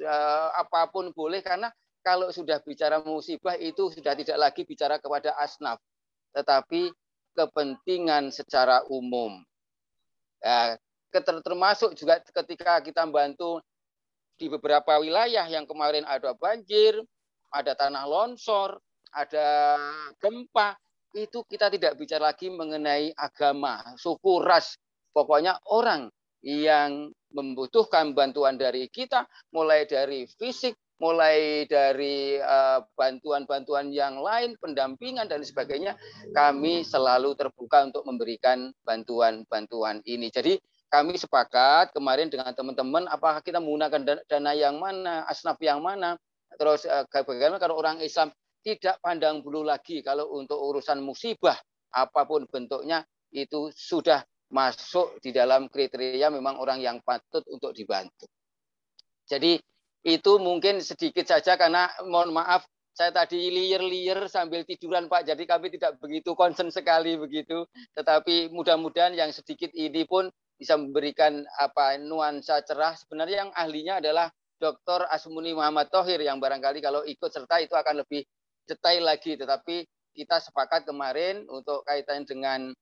apapun boleh, karena kalau sudah bicara musibah itu sudah tidak lagi bicara kepada asnaf, tetapi kepentingan secara umum. Termasuk juga ketika kita membantu di beberapa wilayah yang kemarin ada banjir, ada tanah longsor, ada gempa, itu kita tidak bicara lagi mengenai agama, suku, ras. Pokoknya orang yang membutuhkan bantuan dari kita, mulai dari fisik, mulai dari bantuan-bantuan yang lain, pendampingan dan sebagainya, kami selalu terbuka untuk memberikan bantuan-bantuan ini. Jadi kami sepakat kemarin dengan teman-teman, apakah kita menggunakan dana yang mana, asnaf yang mana, terus bagaimana kalau orang Islam tidak pandang bulu lagi kalau untuk urusan musibah, apapun bentuknya, itu sudah masuk di dalam kriteria memang orang yang patut untuk dibantu. Jadi itu mungkin sedikit saja, karena mohon maaf saya tadi liar-liar sambil tiduran, Pak. Jadi kami tidak begitu concern sekali begitu. Tetapi mudah-mudahan yang sedikit ini pun bisa memberikan nuansa cerah. Sebenarnya yang ahlinya adalah Dr. Asmuni Muhammad Thohir, yang barangkali kalau ikut serta itu akan lebih detail lagi. Tetapi kita sepakat kemarin untuk kaitan dengan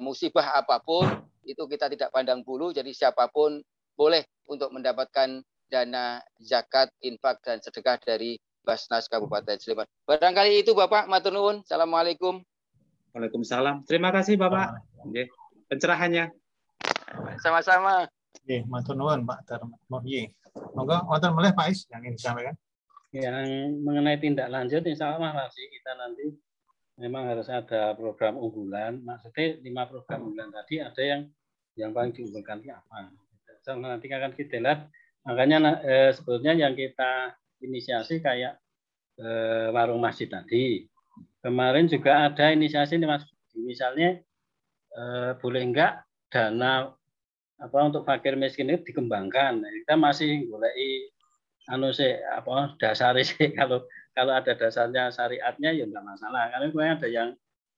musibah apapun itu kita tidak pandang bulu. Jadi siapapun boleh untuk mendapatkan dana zakat, infak, dan sedekah dari Basnas Kabupaten Sleman. Barangkali itu Bapak, matur nuwun. Assalamualaikum. Waalaikumsalam. Terima kasih Bapak. Pencerahannya. Sama-sama. Oke, matur nuwun Pak Tarmohi. Monggo wonten melih Pak Is yang ingin disampaikan. Yang mengenai tindak lanjut, insya Allah masih kita nanti memang harus ada program unggulan. Maksudnya 5 program unggulan tadi ada yang paling diunggulkan apa? Nanti akan kita lihat. Makanya sebetulnya yang kita inisiasi kayak warung masjid tadi. Kemarin juga ada inisiasi misalnya boleh enggak dana untuk fakir miskin itu dikembangkan. Kita masih mulai dasar sih, kalau ada dasarnya syariatnya ya enggak masalah. Karena ada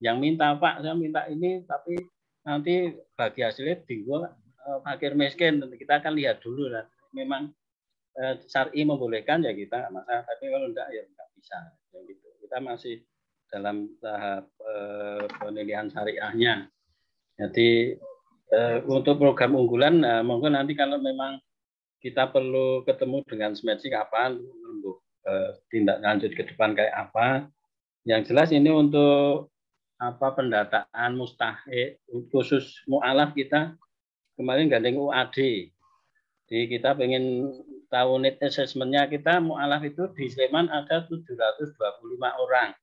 yang minta, Pak, saya minta ini tapi nanti bagi hasilnya tinggal fakir miskin. Kita akan lihat dulu lah. Memang syar'i membolehkan ya kita masalah, tapi kalau enggak ya enggak bisa. Ya gitu. Kita masih dalam tahap penilaian syariahnya. Jadi untuk program unggulan, mungkin nanti kalau memang kita perlu ketemu dengan Smedsi kapan untuk tindak lanjut ke depan kayak apa. Yang jelas ini untuk pendataan mustahik khusus mu'alaf, kita kemarin gandeng UAD. Jadi kita pengen tahu need assessment-nya. Kita mu'alaf itu di Sleman ada 725 orang.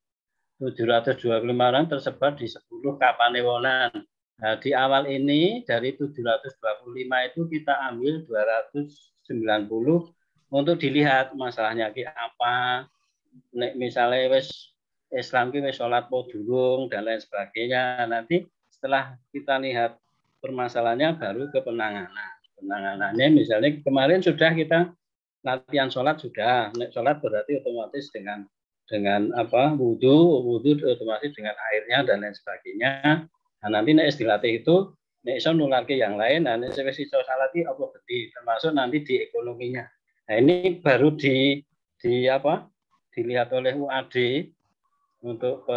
725 orang tersebar di 10 kapanewonan. Nah, di awal ini dari 725 itu kita ambil 290 untuk dilihat masalahnya apa. Misalnya wis Islam ki wis salat po durung dan lain sebagainya. Nanti setelah kita lihat permasalahannya baru ke penanganan. Penanganannya misalnya kemarin sudah kita latihan sholat sudah. Nek sholat berarti otomatis dengan apa wudhu otomatis dengan airnya dan lain sebagainya. Nah, nanti nek dilatih itu nek iso nularke yang lain, nah nek wis iso salati apa gede, termasuk nanti di ekonominya. Nah, ini baru apa dilihat oleh UAD untuk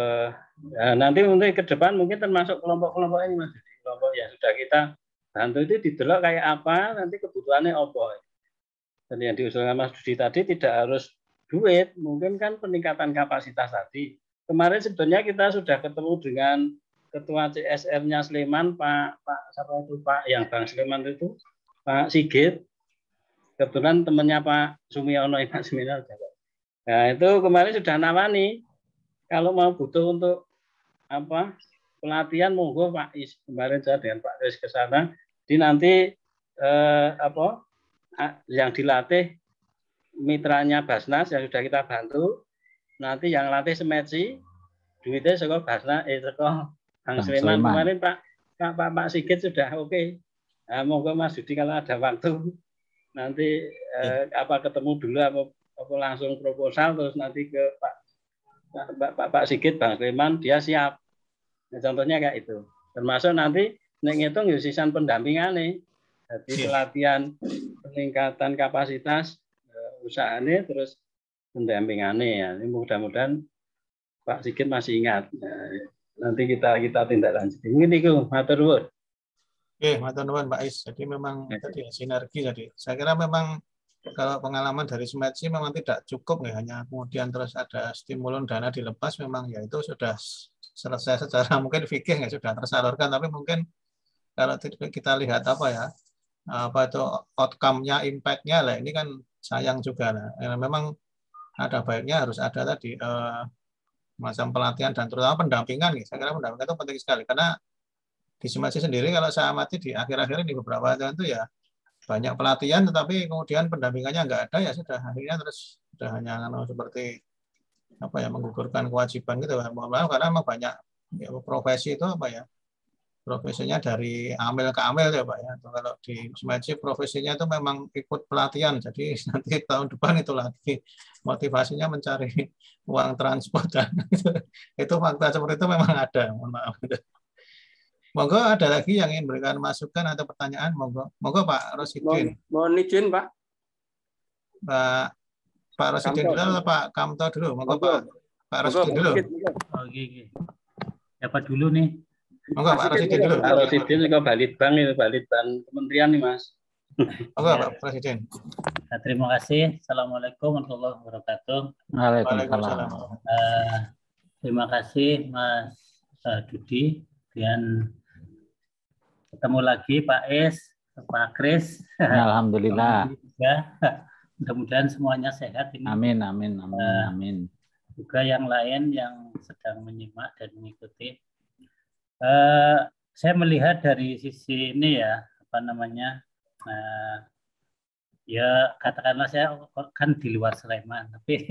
nanti ke depan mungkin termasuk kelompok-kelompok ini Mas. Kelompok yang sudah kita bantu itu didelok kayak apa, nanti kebutuhannya apa. Dan yang diusulkan Mas Dudi tadi tidak harus duit, mungkin kan peningkatan kapasitas tadi. Kemarin sebenarnya kita sudah ketemu dengan Ketua CSR-nya Sleman, Pak yang Bang Sleman itu, Pak Sigit. Kebetulan temannya Pak Sumiono, Pak Sumiono. Nah, itu kemarin sudah nawani. Kalau mau butuh untuk apa pelatihan, monggo Pak Is. Kemarin saya dengan Pak Is ke sana. Jadi nanti yang dilatih mitranya Basnas yang sudah kita bantu, nanti yang latih Semetsi, duitnya sekolah Basnas, sekolah Bang Sleman. Kemarin Pak Sigit sudah oke. Nah, monggo Mas Dudi kalau ada waktu nanti ketemu dulu apa langsung proposal terus nanti ke Pak Sigit Bang Sleman dia siap. Nah, contohnya kayak itu. Termasuk nanti ngitung sisan pendampingan nih. Jadi pelatihan peningkatan kapasitas usahanya terus pendampingannya ya. Ini mudah-mudahan Pak Sigit masih ingat. Nanti kita tindak lanjut. Mungkin itu matur nuwun. Oke, matur nuwun Pak Is. Jadi memang tadi sinergi tadi. Saya kira memang kalau pengalaman dari Semetsi memang tidak cukup ya, hanya kemudian terus ada stimulus dana dilepas, memang ya itu sudah selesai secara mungkin fikih ya sudah tersalurkan, tapi mungkin kalau kita lihat apa itu outcome-nya, impact-nya lah ini kan sayang juga lah. Memang ada baiknya harus ada tadi macam pelatihan dan terutama pendampingan nih. Saya kira pendampingan itu penting sekali karena di Semetsi sendiri kalau saya amati di akhir-akhir ini beberapa tahun itu ya banyak pelatihan tetapi kemudian pendampingannya nggak ada ya sudah akhirnya terus sudah hanya seperti menggugurkan kewajiban gitu. Mohon maaf karena memang banyak ya, profesi itu profesinya dari amil ke amil ya Pak ya. Kalau di Semetsi profesinya itu memang ikut pelatihan jadi nanti tahun depan itu lagi motivasinya mencari uang transport dan itu fakta seperti itu memang ada. Mohon maaf. Monggo ada lagi yang ingin berikan masukan atau pertanyaan, monggo Pak Rosidin. Mohon izin Pak. Pak Rosidin dulu atau Pak Kamto dulu? Monggo Pak Rosidin dulu. Oke. Siapa dulu nih? Monggo Pak Rosidin dulu. Pak Rosidin juga Balitbank kementerian nih Mas. Monggo Pak Presiden. Nah, terima kasih. Assalamualaikum warahmatullahi wabarakatuh. Waalaikumsalam. Terima kasih Mas Dudi dan ketemu lagi Pak Es, Pak Kris. Alhamdulillah. Mudah-mudahan semuanya sehat ini. Amin. Juga yang lain yang sedang menyimak dan mengikuti. Saya melihat dari sisi ini ya, ya katakanlah saya kan di luar Sleman, tapi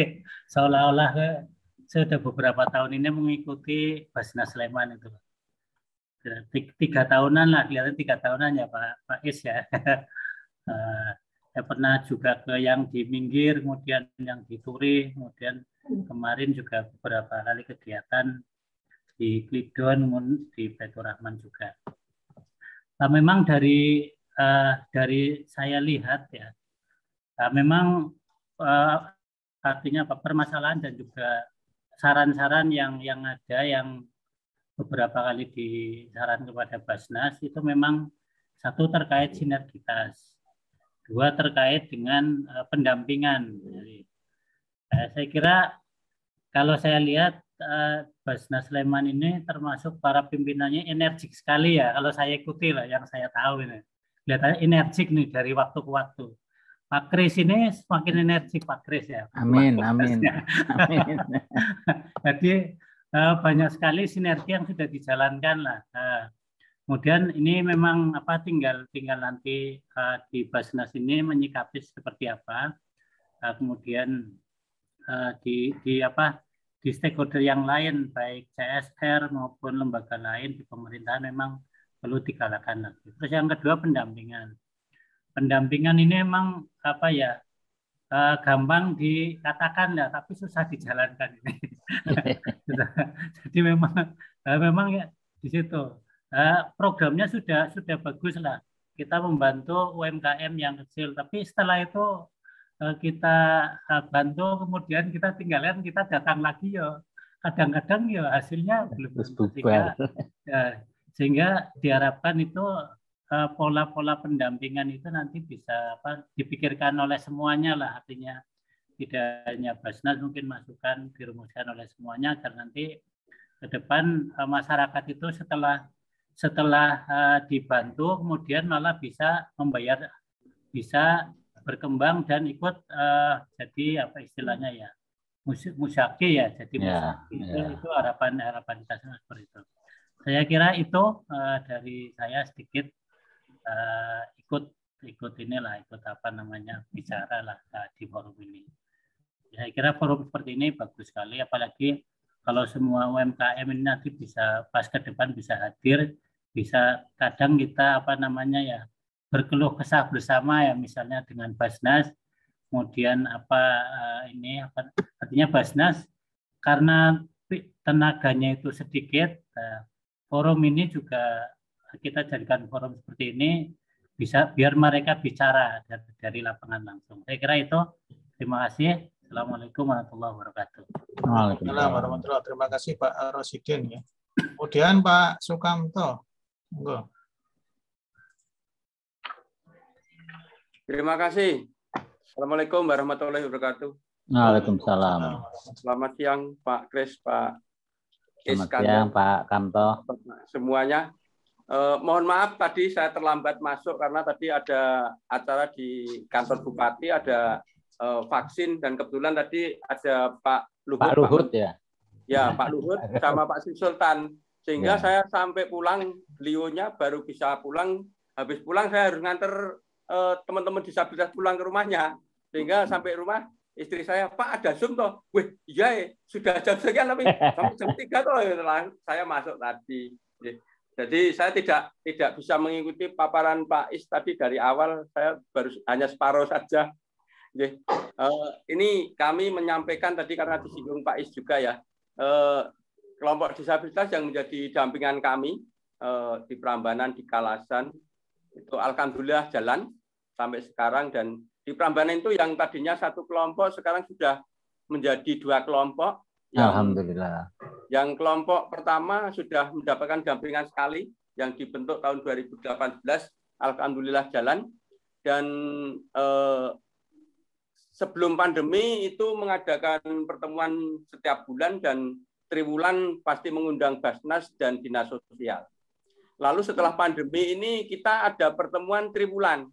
seolah-olah sudah beberapa tahun ini mengikuti Basnas Sleman itu. 3 tahunan lah, kelihatan 3 tahunan ya Pak Is ya. Saya pernah juga ke yang di Minggir, kemudian yang di Turi, kemudian kemarin juga beberapa kali kegiatan di Klidon, di Baitur Rahman juga. Nah, memang dari saya lihat ya, memang artinya permasalahan dan juga saran-saran yang ada yang beberapa kali disaran kepada Basnas itu memang satu terkait sinergitas, 2 terkait dengan pendampingan. Jadi, saya kira kalau saya lihat Basnas Sleman ini termasuk para pimpinannya energik sekali ya. Kalau saya ikuti lah yang saya tahu ini, kelihatannya energik nih dari waktu ke waktu. Pak Kris ini semakin energik Pak Kris ya. Amin. Jadi banyak sekali sinergi yang sudah dijalankan lah. Kemudian ini memang tinggal nanti di Basnas ini menyikapi seperti apa. Kemudian di stakeholder yang lain baik CSR maupun lembaga lain di pemerintahan memang perlu digalakan lagi. Terus yang kedua pendampingan. Pendampingan ini memang gampang dikatakan ya, tapi susah dijalankan ini. Jadi memang ya di situ programnya sudah bagus lah. Kita membantu UMKM yang kecil, tapi setelah itu kita bantu, kemudian kita tinggalkan, kita datang lagi ya. Kadang-kadang ya hasilnya belum, sehingga diharapkan itu pola-pola pendampingan itu nanti bisa dipikirkan oleh semuanya lah, artinya tidak hanya Basnas, mungkin masukan dirumuskan oleh semuanya agar nanti ke depan masyarakat itu setelah dibantu kemudian malah bisa membayar, bisa berkembang dan ikut jadi apa istilahnya ya, musyaki ya, jadi musyaki. Itu harapan kita seperti itu. Saya kira itu dari saya sedikit ikut inilah, ikut apa namanya, bicara lah di forum ini. Saya kira forum seperti ini bagus sekali, apalagi kalau semua UMKM ini nanti bisa pas ke depan bisa hadir, bisa kadang kita apa namanya ya, berkeluh kesah bersama ya, misalnya dengan Basnas, kemudian artinya Basnas karena tenaganya itu sedikit, forum ini juga kita jadikan forum seperti ini bisa biar mereka bicara dari lapangan langsung. Saya kira itu. Terima kasih. Assalamualaikum warahmatullahi wabarakatuh. Waalaikumsalam warahmatullahi wabarakatuh. Terima kasih Pak Rosidin ya. Kemudian Pak Sukamto. Monggo. Terima kasih. Assalamualaikum warahmatullahi wabarakatuh. Waalaikumsalam. Selamat siang Pak Kris, Pak Selamat siang Pak Kamto. Semuanya. Mohon maaf tadi saya terlambat masuk karena tadi ada acara di kantor Bupati, ada vaksin, dan kebetulan tadi ada Pak Luhut. Pak Luhut ya? Ya, Pak Luhut sama Pak Sri Sultan. Sehingga saya sampai pulang, beliaunya baru bisa pulang. Habis pulang saya harus nganter teman-teman disabilitas pulang ke rumahnya. Sehingga sampai rumah istri saya, Pak ada Zoom toh? Wih, iya sudah jam sekian tapi sampai jam 3 toh. Saya masuk tadi. Jadi saya tidak bisa mengikuti paparan Pak Is tadi dari awal, saya baru hanya separuh saja. Ini kami menyampaikan tadi karena disinggung Pak Is juga ya, kelompok disabilitas yang menjadi dampingan kami di Prambanan, di Kalasan, itu alhamdulillah jalan sampai sekarang, dan di Prambanan itu yang tadinya satu kelompok sekarang sudah menjadi 2 kelompok. Alhamdulillah. Yang kelompok pertama sudah mendapatkan dampingan sekali yang dibentuk tahun 2018, alhamdulillah jalan. Dan sebelum pandemi itu mengadakan pertemuan setiap bulan, dan triwulan pasti mengundang Basnas dan Dinas Sosial. Lalu setelah pandemi ini kita ada pertemuan triwulan.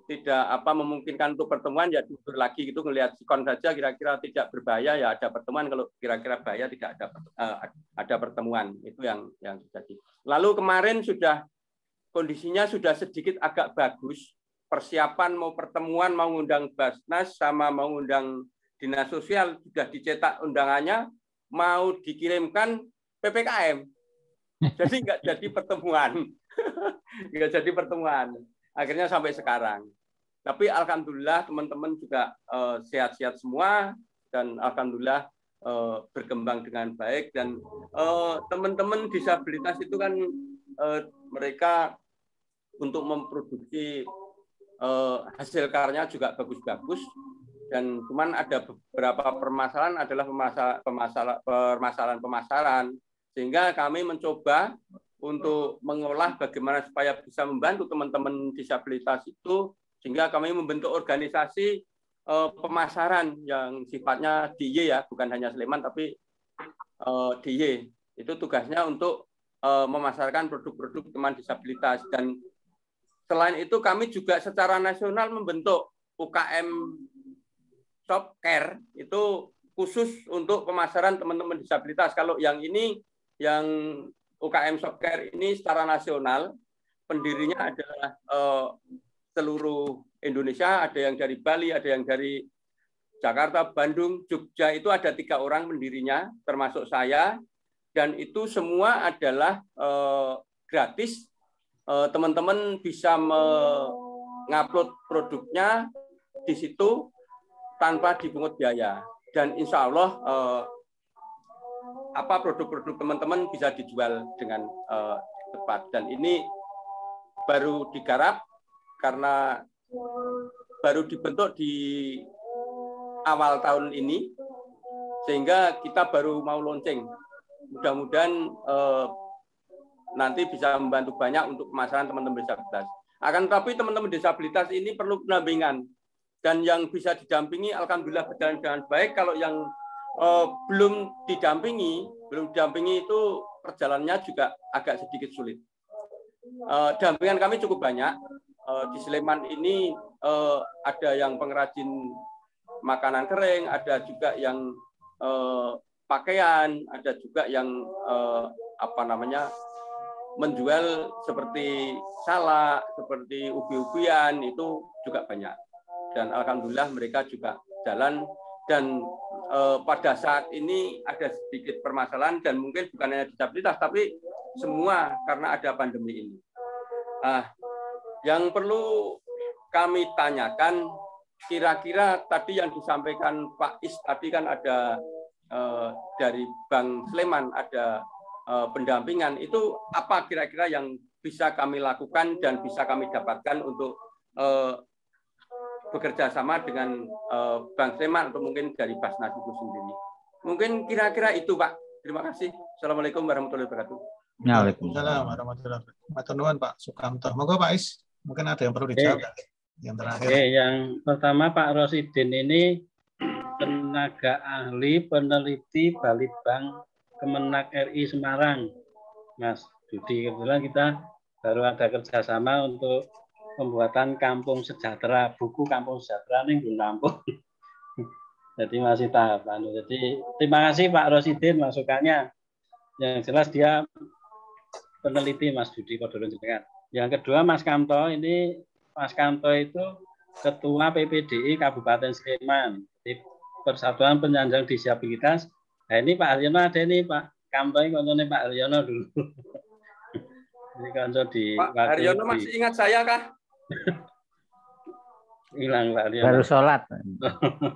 Tidak memungkinkan untuk pertemuan, ya tidur lagi gitu, ngelihat sikon saja kira-kira tidak berbahaya, ya ada pertemuan, kalau kira-kira bahaya tidak ada pertemuan. Itu yang terjadi. Lalu kemarin kondisinya sudah sedikit agak bagus, persiapan mau pertemuan, mau ngundang Basnas sama mau ngundang Dinas Sosial, sudah dicetak undangannya, mau dikirimkan PPKM. Jadi nggak jadi pertemuan. Nggak jadi pertemuan. Akhirnya sampai sekarang. Tapi alhamdulillah teman-teman juga sehat-sehat semua, dan alhamdulillah berkembang dengan baik. Dan teman-teman disabilitas itu kan mereka untuk memproduksi hasil karya juga bagus-bagus. Dan cuman ada beberapa permasalahan adalah permasalahan pemasaran. Sehingga kami mencoba untuk mengolah bagaimana supaya bisa membantu teman-teman disabilitas itu, sehingga kami membentuk organisasi pemasaran yang sifatnya DIY ya, bukan hanya Sleman tapi DIY. Itu tugasnya untuk memasarkan produk-produk teman disabilitas. Dan selain itu kami juga secara nasional membentuk UKM Shop Care, itu khusus untuk pemasaran teman-teman disabilitas. Kalau yang ini, yang UKM Shop Care ini secara nasional, pendirinya adalah seluruh Indonesia, ada yang dari Bali, ada yang dari Jakarta, Bandung, Jogja, itu ada 3 orang pendirinya, termasuk saya, dan itu semua adalah gratis, teman-teman bisa mengupload produknya di situ tanpa dipungut biaya. Dan insya Allah produk-produk teman-teman bisa dijual dengan tepat. Dan ini baru digarap karena baru dibentuk di awal tahun ini, sehingga kita baru mau launching. Mudah-mudahan nanti bisa membantu banyak untuk pemasaran teman-teman disabilitas. Akan tetapi teman-teman disabilitas ini perlu pendampingan. Dan yang bisa didampingi, alhamdulillah berjalan dengan baik. Kalau yang belum didampingi itu perjalanannya juga agak sedikit sulit. Dampingan kami cukup banyak. Di Sleman ini ada yang pengrajin makanan kering, ada juga yang pakaian, ada juga yang menjual seperti salak, seperti ubi-ubian, itu juga banyak. Dan alhamdulillah mereka juga jalan. Dan pada saat ini ada sedikit permasalahan, dan mungkin bukan hanya disabilitas, tapi semua karena ada pandemi ini. Yang perlu kami tanyakan, kira-kira tadi yang disampaikan Pak Is tadi kan ada dari Bank Sleman ada pendampingan, itu apa kira-kira yang bisa kami lakukan dan bisa kami dapatkan untuk bekerja sama dengan Bank Sleman atau mungkin dari Basnas itu sendiri. Mungkin kira-kira itu, Pak. Terima kasih. Assalamualaikum warahmatullahi wabarakatuh. Waalaikumsalam warahmatullahi wabarakatuh. Matur nuwun Pak Sukamto. Monggo Pak Is, mungkin ada yang perlu dijawab. Yang terakhir. Yang pertama Pak Rosidin ini tenaga ahli peneliti Balitbank Kemenak RI Semarang, Mas Dudi. Kebetulan kita baru ada kerjasama untuk pembuatan Kampung Sejahtera, buku Kampung Sejahtera ini belum rampung. Jadi masih tahapan. Jadi terima kasih Pak Rosidin masukannya. Yang jelas dia peneliti Mas Dudi Kodolon jenengan. Yang kedua Mas Kamto, ini Mas Kamto itu Ketua PPDI Kabupaten Sleman, di Persatuan Penyandang Disabilitas. Nah, ini Pak Haryono ada ini Pak Kamto, ini konconya Pak Haryono dulu. Ini konco di Pak Haryono masih ingat saya kah? Hilang Pak Haryono. Baru sholat.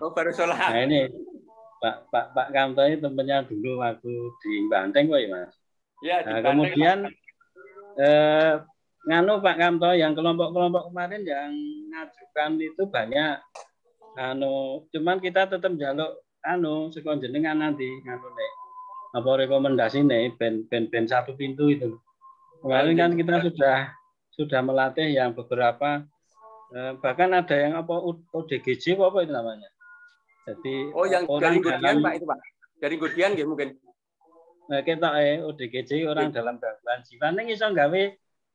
Oh, baru sholat. Nah ini Pak Kamto ini temennya dulu waktu di Banteng kok ya Mas. Ya, nah, kemudian Pak Kamto yang kelompok-kelompok kemarin yang ngajukan itu banyak. Cuman kita tetap jaluk sekon jenengan nanti apa rekomendasi nih ben satu pintu itu. Kemarin kan kita sudah melatih yang beberapa bahkan ada yang ODGJ apa itu namanya. Jadi yang dari Godian Pak itu Pak. Dari Godian nggih mungkin. Nah, kita ODGJ orang dalam gangguan jiwa ning iso gawe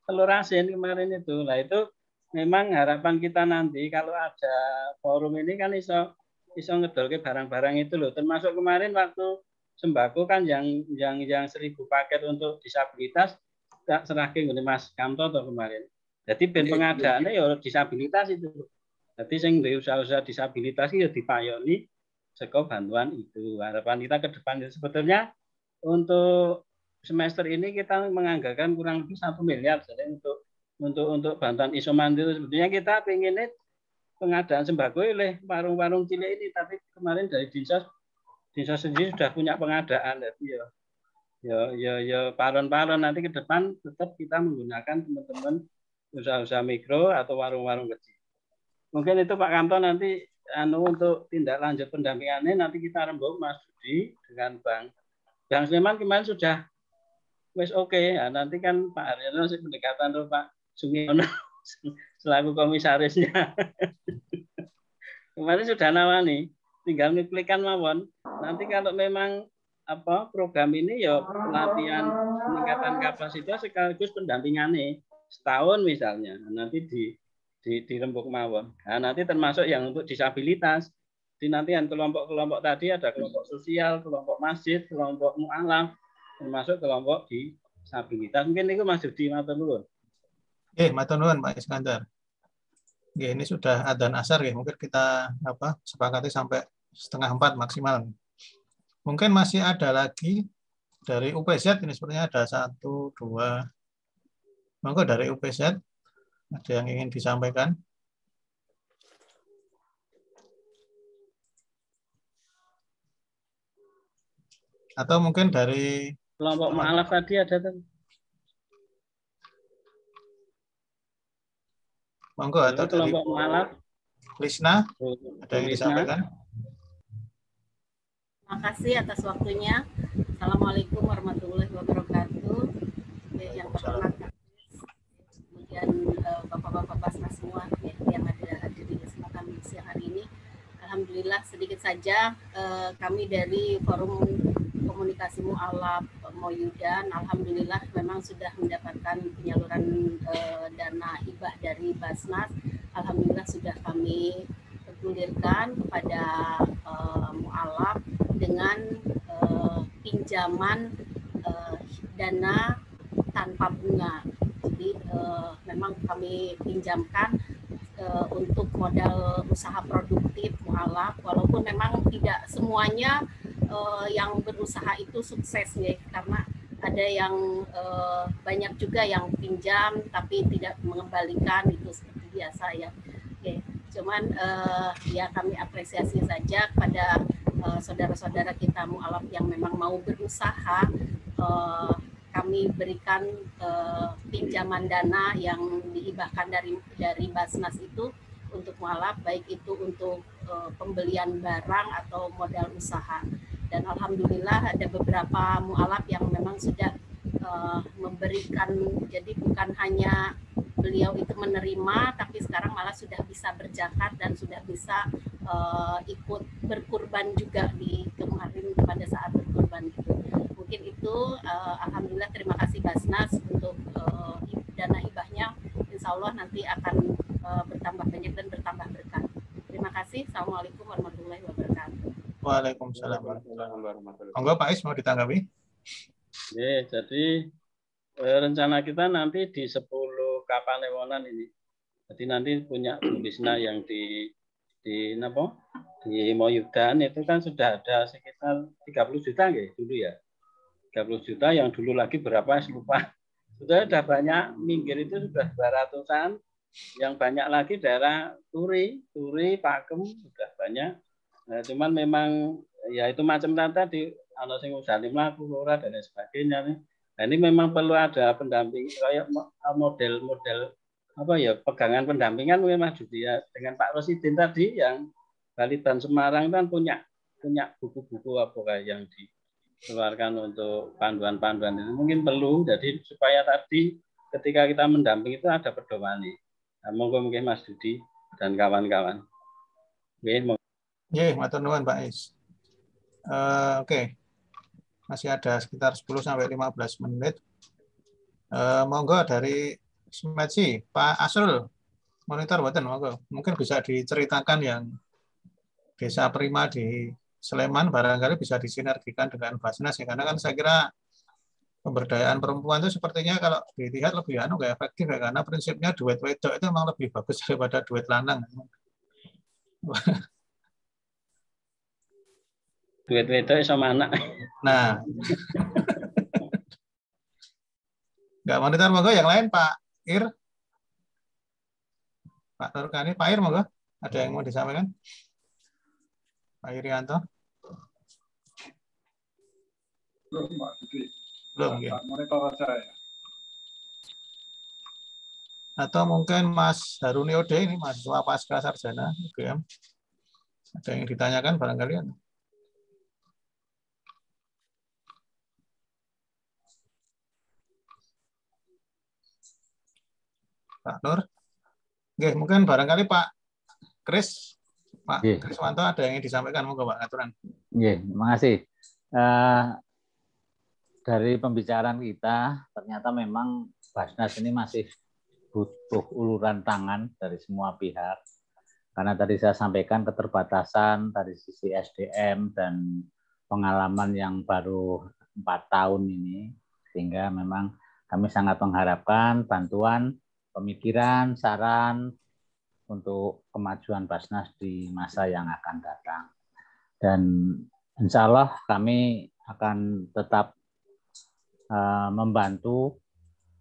telur asin kemarin itu. Nah, itu memang harapan kita nanti kalau ada forum ini kan iso ngedolke barang-barang itu loh. Termasuk kemarin waktu sembako kan yang 1000 paket untuk disabilitas tak serahke ngene Mas Kamto to kemarin. Jadi ben pengadaannya ya disabilitas itu. Jadi sing duwe usaha-usaha disabilitas ya dipayoni saka bantuan itu. Harapan kita ke depan itu sebetulnya untuk semester ini kita menganggarkan kurang lebih 1 miliar. Jadi untuk bantuan isoman itu sebetulnya kita pengennya pengadaan sembako oleh warung-warung cilik ini, tapi kemarin dari Dinsos sendiri sudah punya pengadaan. Jadi ya paron-paron nanti ke depan tetap kita menggunakan teman-teman usaha-usaha mikro atau warung-warung kecil. Mungkin itu Pak Kamto nanti untuk tindak lanjut pendampingannya nanti kita rembuk Mas Budi dengan Bank Sleman kemarin sudah wes oke. Nah, nanti kan Pak Haryono sih pendekatan tuh Pak Sungiono selaku komisarisnya. Kemarin sudah nawani, tinggal ngeklikan mawon. Nanti kalau memang program ini ya pelatihan peningkatan kapasitas sekaligus pendampingannya setahun misalnya. Nanti dirembuk mawon. Nah, nanti termasuk yang untuk disabilitas. Di nanti yang kelompok-kelompok tadi ada kelompok sosial, kelompok masjid, kelompok mu'alaf, termasuk kelompok disabilitas. Mungkin itu Mas Dudi matur nuwun. Matur nuwun Pak Iskandar. Ini sudah adzan asar ya. Mungkin kita sepakati sampai 3:30 maksimal. Mungkin masih ada lagi dari UPZ ini sepertinya ada 1, 2, Monggo dari UPZ ada yang ingin disampaikan? Atau mungkin dari kelompok mu'alaf tadi ada tuh. Monggo atau dari kelompok mu'alaf. Lisna ada yang disampaikan? Terima kasih atas waktunya. Assalamualaikum warahmatullahi wabarakatuh. Yang pertama, kemudian bapak-bapak Basnas semua yang ada di bersama kami siang hari ini. Alhamdulillah sedikit saja kami dari Forum Komunikasi Mu'alaf Moyudan, alhamdulillah memang sudah mendapatkan penyaluran dana hibah dari Basnas. Alhamdulillah sudah kami gulirkan kepada mu'alaf dengan pinjaman dana tanpa bunga. Jadi memang kami pinjamkan untuk modal usaha produktif mu'alaf, walaupun memang tidak semuanya yang berusaha itu sukses ya, karena ada yang banyak juga yang pinjam tapi tidak mengembalikan, itu seperti biasa ya. Oke. Cuman ya kami apresiasi saja kepada saudara-saudara kita mu'alaf yang memang mau berusaha, kami berikan pinjaman dana yang dihibahkan dari Basnas itu untuk mu'alaf, baik itu untuk pembelian barang atau modal usaha. Dan alhamdulillah ada beberapa mu'alaf yang memang sudah memberikan, jadi bukan hanya beliau itu menerima, tapi sekarang malah sudah bisa berzakat dan sudah bisa ikut berkurban juga di kemarin pada saat berkurban itu. Mungkin itu alhamdulillah, terima kasih Basnas untuk dana hibahnya. Insya Allah nanti akan bertambah banyak dan bertambah berkah. Terima kasih. Assalamualaikum warahmatullahi wabarakatuh. Waalaikumsalam warahmatullahi wabarakatuh. Monggo Pak Is mau ditanggapi? Ya, jadi rencana kita nanti di 10 kapal lewonan ini. Jadi nanti punya Bu Lisna yang di Moyudan itu kan sudah ada sekitar 30 juta nggih dulu ya. 30 juta yang dulu lagi berapa saya lupa. Sudah ada banyak, minggir itu sudah 200-an. Yang banyak lagi daerah Turi, Pakem sudah banyak. Nah, cuman memang ya itu macam tadi ana sing usahane mlaku ora dan sebagainya nih. Nah, ini memang perlu ada pendamping kayak model apa ya, pegangan pendampingan memang juga dengan Pak Presiden tadi yang Bali dan Semarang kan punya buku-buku apa kayak yang dikeluarkan untuk panduan-panduan itu mungkin perlu, jadi supaya tadi ketika kita mendamping itu ada pedoman nih. Nah, mungkin Mas Dudi dan kawan-kawan. Matur nuwun Pak Is. Oke. Masih ada sekitar 10 sampai 15 menit. Monggo dari Smetsi, Pak Asrul, monitor boten monggo. Mungkin bisa diceritakan yang Desa Prima di Sleman barangkali bisa disinergikan dengan Basnas ya, karena kan saya kira pemberdayaan perempuan itu sepertinya kalau dilihat lebih kayak efektif ya, karena prinsipnya duet wedok itu memang lebih bagus daripada duet lanang. Duet wedok sama anak. Nah. Enggak monitor monggo yang lain Pak Ir. Pak Nurkani, Pak Ir monggo. Ada yang mau disampaikan? Pak Irianto. Belum Pak Dudi. Belum ya. Monitor aja ya. Atau mungkin Mas Haruni Ode ini mahasiswa pasca sarjana UGM. Ada yang ditanyakan barangkali? Pak Nur. Oke, mungkin barangkali Pak Kris, Pak Kriswanto ada yang ingin disampaikan, monggo Pak aturan. Terima kasih. Dari pembicaraan kita, ternyata memang Basnas ini masih butuh uluran tangan dari semua pihak. Karena tadi saya sampaikan keterbatasan dari sisi SDM dan pengalaman yang baru 4 tahun ini, sehingga memang kami sangat mengharapkan bantuan, pemikiran, saran untuk kemajuan Basnas di masa yang akan datang. Dan insya Allah kami akan tetap membantu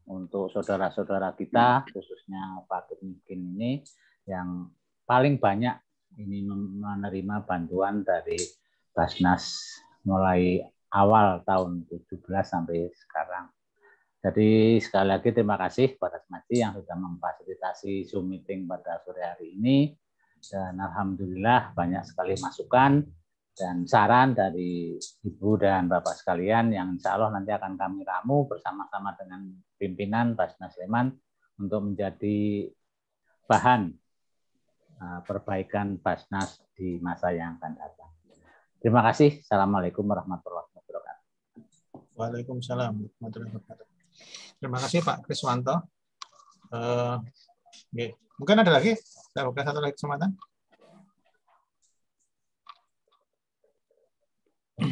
untuk saudara-saudara kita, khususnya fakir miskin ini, yang paling banyak ini menerima bantuan dari Basnas mulai awal tahun 17 sampai sekarang. Jadi sekali lagi terima kasih kepada Smati yang sudah memfasilitasi Zoom meeting pada sore hari ini. Dan alhamdulillah banyak sekali masukan dan saran dari Ibu dan Bapak sekalian yang insya Allah nanti akan kami ramu bersama-sama dengan pimpinan Basnas Sleman untuk menjadi bahan perbaikan Basnas di masa yang akan datang. Terima kasih. Assalamualaikum warahmatullahi wabarakatuh. Waalaikumsalam warahmatullahi wabarakatuh. Terima kasih Pak Kriswanto. Mungkin ada lagi? Saya buka satu lagi kesempatan.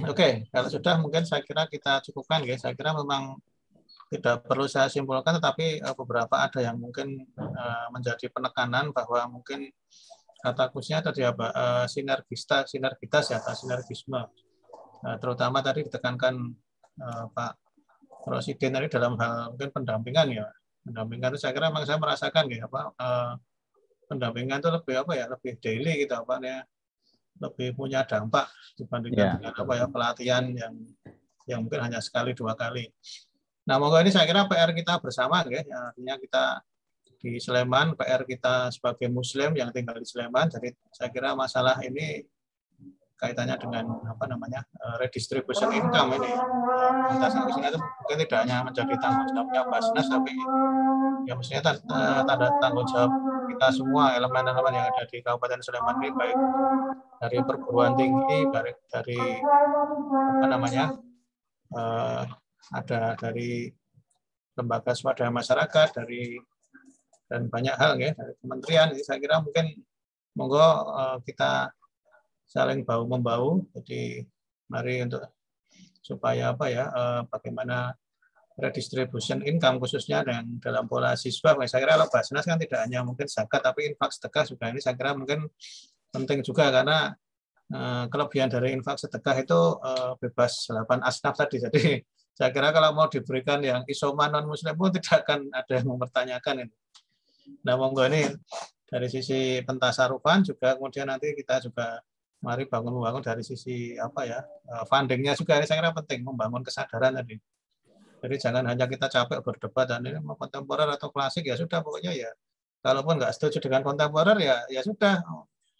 Oke, kalau sudah mungkin saya kira kita cukupkan ya. Saya kira memang tidak perlu saya simpulkan, tetapi beberapa ada yang mungkin menjadi penekanan bahwa mungkin kata kuncinya tadi apa, sinergitas ya, atau sinergisme. Terutama tadi ditekankan Pak Presiden tadi dalam hal mungkin pendampingan ya. Pendampingan itu saya kira memang saya merasakan ya, pendampingan itu lebih apa ya, lebih daily gitu apa ya, lebih punya dampak dibandingkan dengan apa ya, pelatihan yang mungkin hanya sekali dua kali. Nah, moga ini saya kira PR kita bersama ya, artinya kita di Sleman, PR kita sebagai Muslim yang tinggal di Sleman. Jadi saya kira masalah ini kaitannya dengan apa namanya, redistribution income ini. Lintasan kesini itu mungkin tidak hanya menjadi tanggung jawabnya Basnas, tapi ya mestinya tanda tanggung jawab kita semua, elemen-elemen yang ada di Kabupaten Sleman ini, baik dari perguruan tinggi, baik dari apa namanya, ada dari lembaga swadaya masyarakat, dan banyak hal ya, dari kementerian. Jadi saya kira mungkin monggo kita saling bahu membahu. Jadi mari untuk supaya apa ya, bagaimana redistribution income khususnya dan dalam pola siswa. Saya kira kalau Basnas kan tidak hanya mungkin zakat, tapi infak sedekah juga ini saya kira mungkin penting juga, karena kelebihan dari infak sedekah itu bebas 8 asnaf tadi. Jadi saya kira kalau mau diberikan yang isoman non muslim pun tidak akan ada yang mempertanyakan ini. Nah, monggo ini dari sisi pentasarufan juga, kemudian nanti kita juga mari membangun dari sisi apa ya, fundingnya juga ini saya kira penting, membangun kesadaran tadi. Jadi jangan hanya kita capek berdebat dan ini mau kontemporer atau klasik, ya sudah pokoknya ya. Kalaupun nggak setuju dengan kontemporer ya sudah,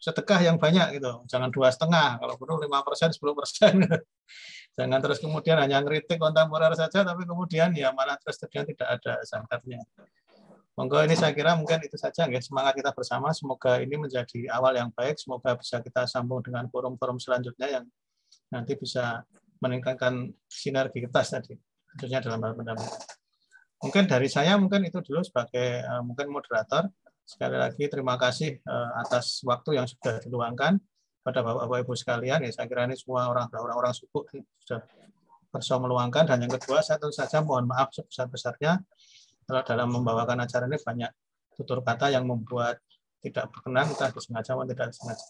sedekah yang banyak gitu. Jangan 2,5, kalau perlu 5%, 10%. Jangan terus kemudian hanya ngeritik kontemporer saja, tapi kemudian ya malah terus terjadi tidak ada zakatnya. Monggo ini saya kira mungkin itu saja ya, semangat kita bersama. Semoga ini menjadi awal yang baik. Semoga bisa kita sambung dengan forum-forum selanjutnya yang nanti bisa meningkatkan sinergitas tadi, khususnya dalam hal pendampingan. Mungkin dari saya mungkin itu dulu sebagai mungkin moderator. Sekali lagi terima kasih atas waktu yang sudah diluangkan pada Bapak Ibu sekalian. Ya, saya kira ini semua orang sibuk sudah bersama meluangkan. Dan yang kedua, saya tentu saja mohon maaf sebesar-besarnya kalau dalam membawakan acara ini banyak tutur kata yang membuat tidak berkenan, entah disengaja maupun tidak disengaja.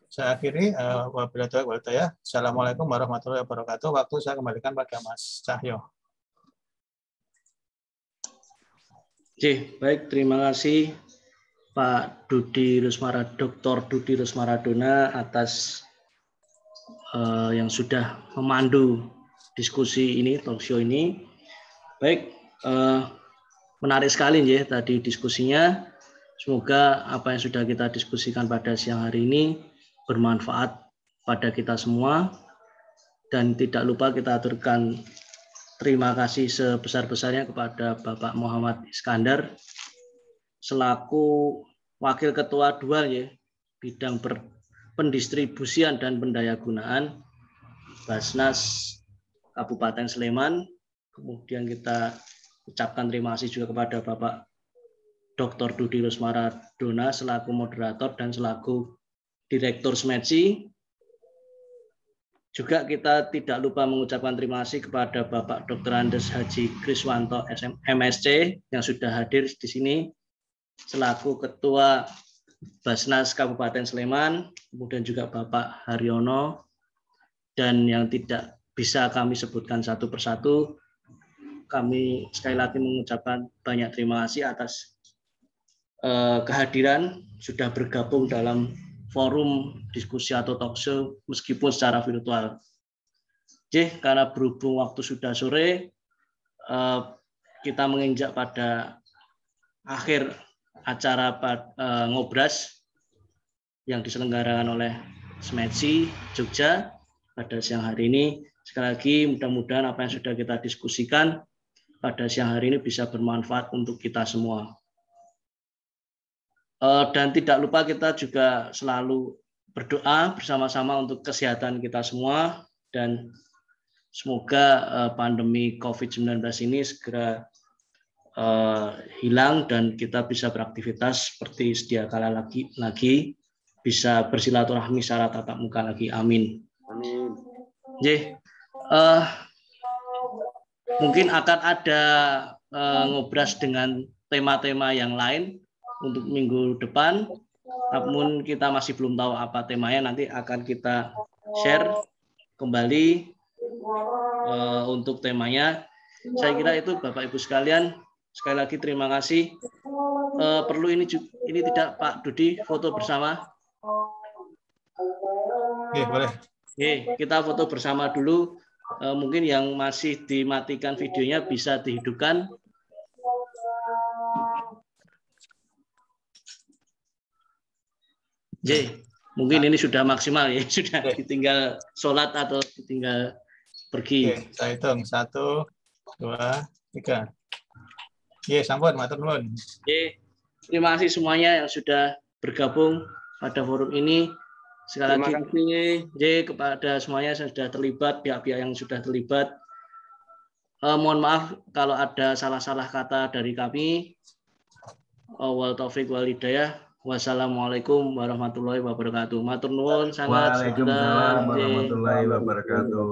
Saya akhiri, wabillahi taufiq wal hidayah. Assalamualaikum warahmatullahi wabarakatuh. Waktu saya kembalikan pada Mas Cahyo. Oke, baik, terima kasih Pak Dr. Dudi Rusmaradona atas yang sudah memandu diskusi ini, talk show ini. Baik, menarik sekali ya tadi diskusinya. Semoga apa yang sudah kita diskusikan pada siang hari ini bermanfaat pada kita semua. Dan tidak lupa kita aturkan terima kasih sebesar-besarnya kepada Bapak Muhammad Iskandar selaku Wakil Ketua 2 ya, bidang pendistribusian dan pendayagunaan Basnas Kabupaten Sleman. Kemudian kita ucapkan terima kasih juga kepada Bapak Dr. Dudi Rusmaradona selaku moderator dan selaku Direktur SMEDSI. Juga kita tidak lupa mengucapkan terima kasih kepada Bapak Dr. Andes Haji Kriswanto MSc yang sudah hadir di sini selaku Ketua Basnas Kabupaten Sleman, kemudian juga Bapak Haryono, dan yang tidak bisa kami sebutkan satu persatu, kami sekali lagi mengucapkan banyak terima kasih atas kehadiran, sudah bergabung dalam forum diskusi atau talk show meskipun secara virtual. Oke, karena berhubung waktu sudah sore, kita menginjak pada akhir acara Ngobras yang diselenggarakan oleh SMEDSI Jogja pada siang hari ini. Sekali lagi mudah-mudahan apa yang sudah kita diskusikan pada siang hari ini bisa bermanfaat untuk kita semua. Dan tidak lupa kita juga selalu berdoa bersama-sama untuk kesehatan kita semua dan semoga pandemi COVID-19 ini segera hilang dan kita bisa beraktivitas seperti sedia kala lagi bisa bersilaturahmi secara tatap muka lagi. Amin. Amin. Mungkin akan ada ngobras dengan tema-tema yang lain untuk minggu depan, namun kita masih belum tahu apa temanya. Nanti akan kita share kembali untuk temanya. Saya kira itu Bapak Ibu sekalian. Sekali lagi terima kasih. Perlu ini tidak Pak Dudi foto bersama? Oke, boleh. Oke, kita foto bersama dulu. Mungkin yang masih dimatikan videonya bisa dihidupkan. Mungkin ini sudah maksimal ya, sudah ditinggal sholat atau ditinggal pergi. Oke, saya hitung 1, 2, 3. Sampun, matur nuwun. Terima kasih semuanya yang sudah bergabung pada forum ini. Sekali lagi kepada semuanya yang sudah terlibat, pihak-pihak yang sudah terlibat. Mohon maaf kalau ada salah-salah kata dari kami. Wal taufik wal hidayah. Wassalamualaikum warahmatullahi wabarakatuh. Matur nuwun sangat. Waalaikumsalam warahmatullahi wabarakatuh.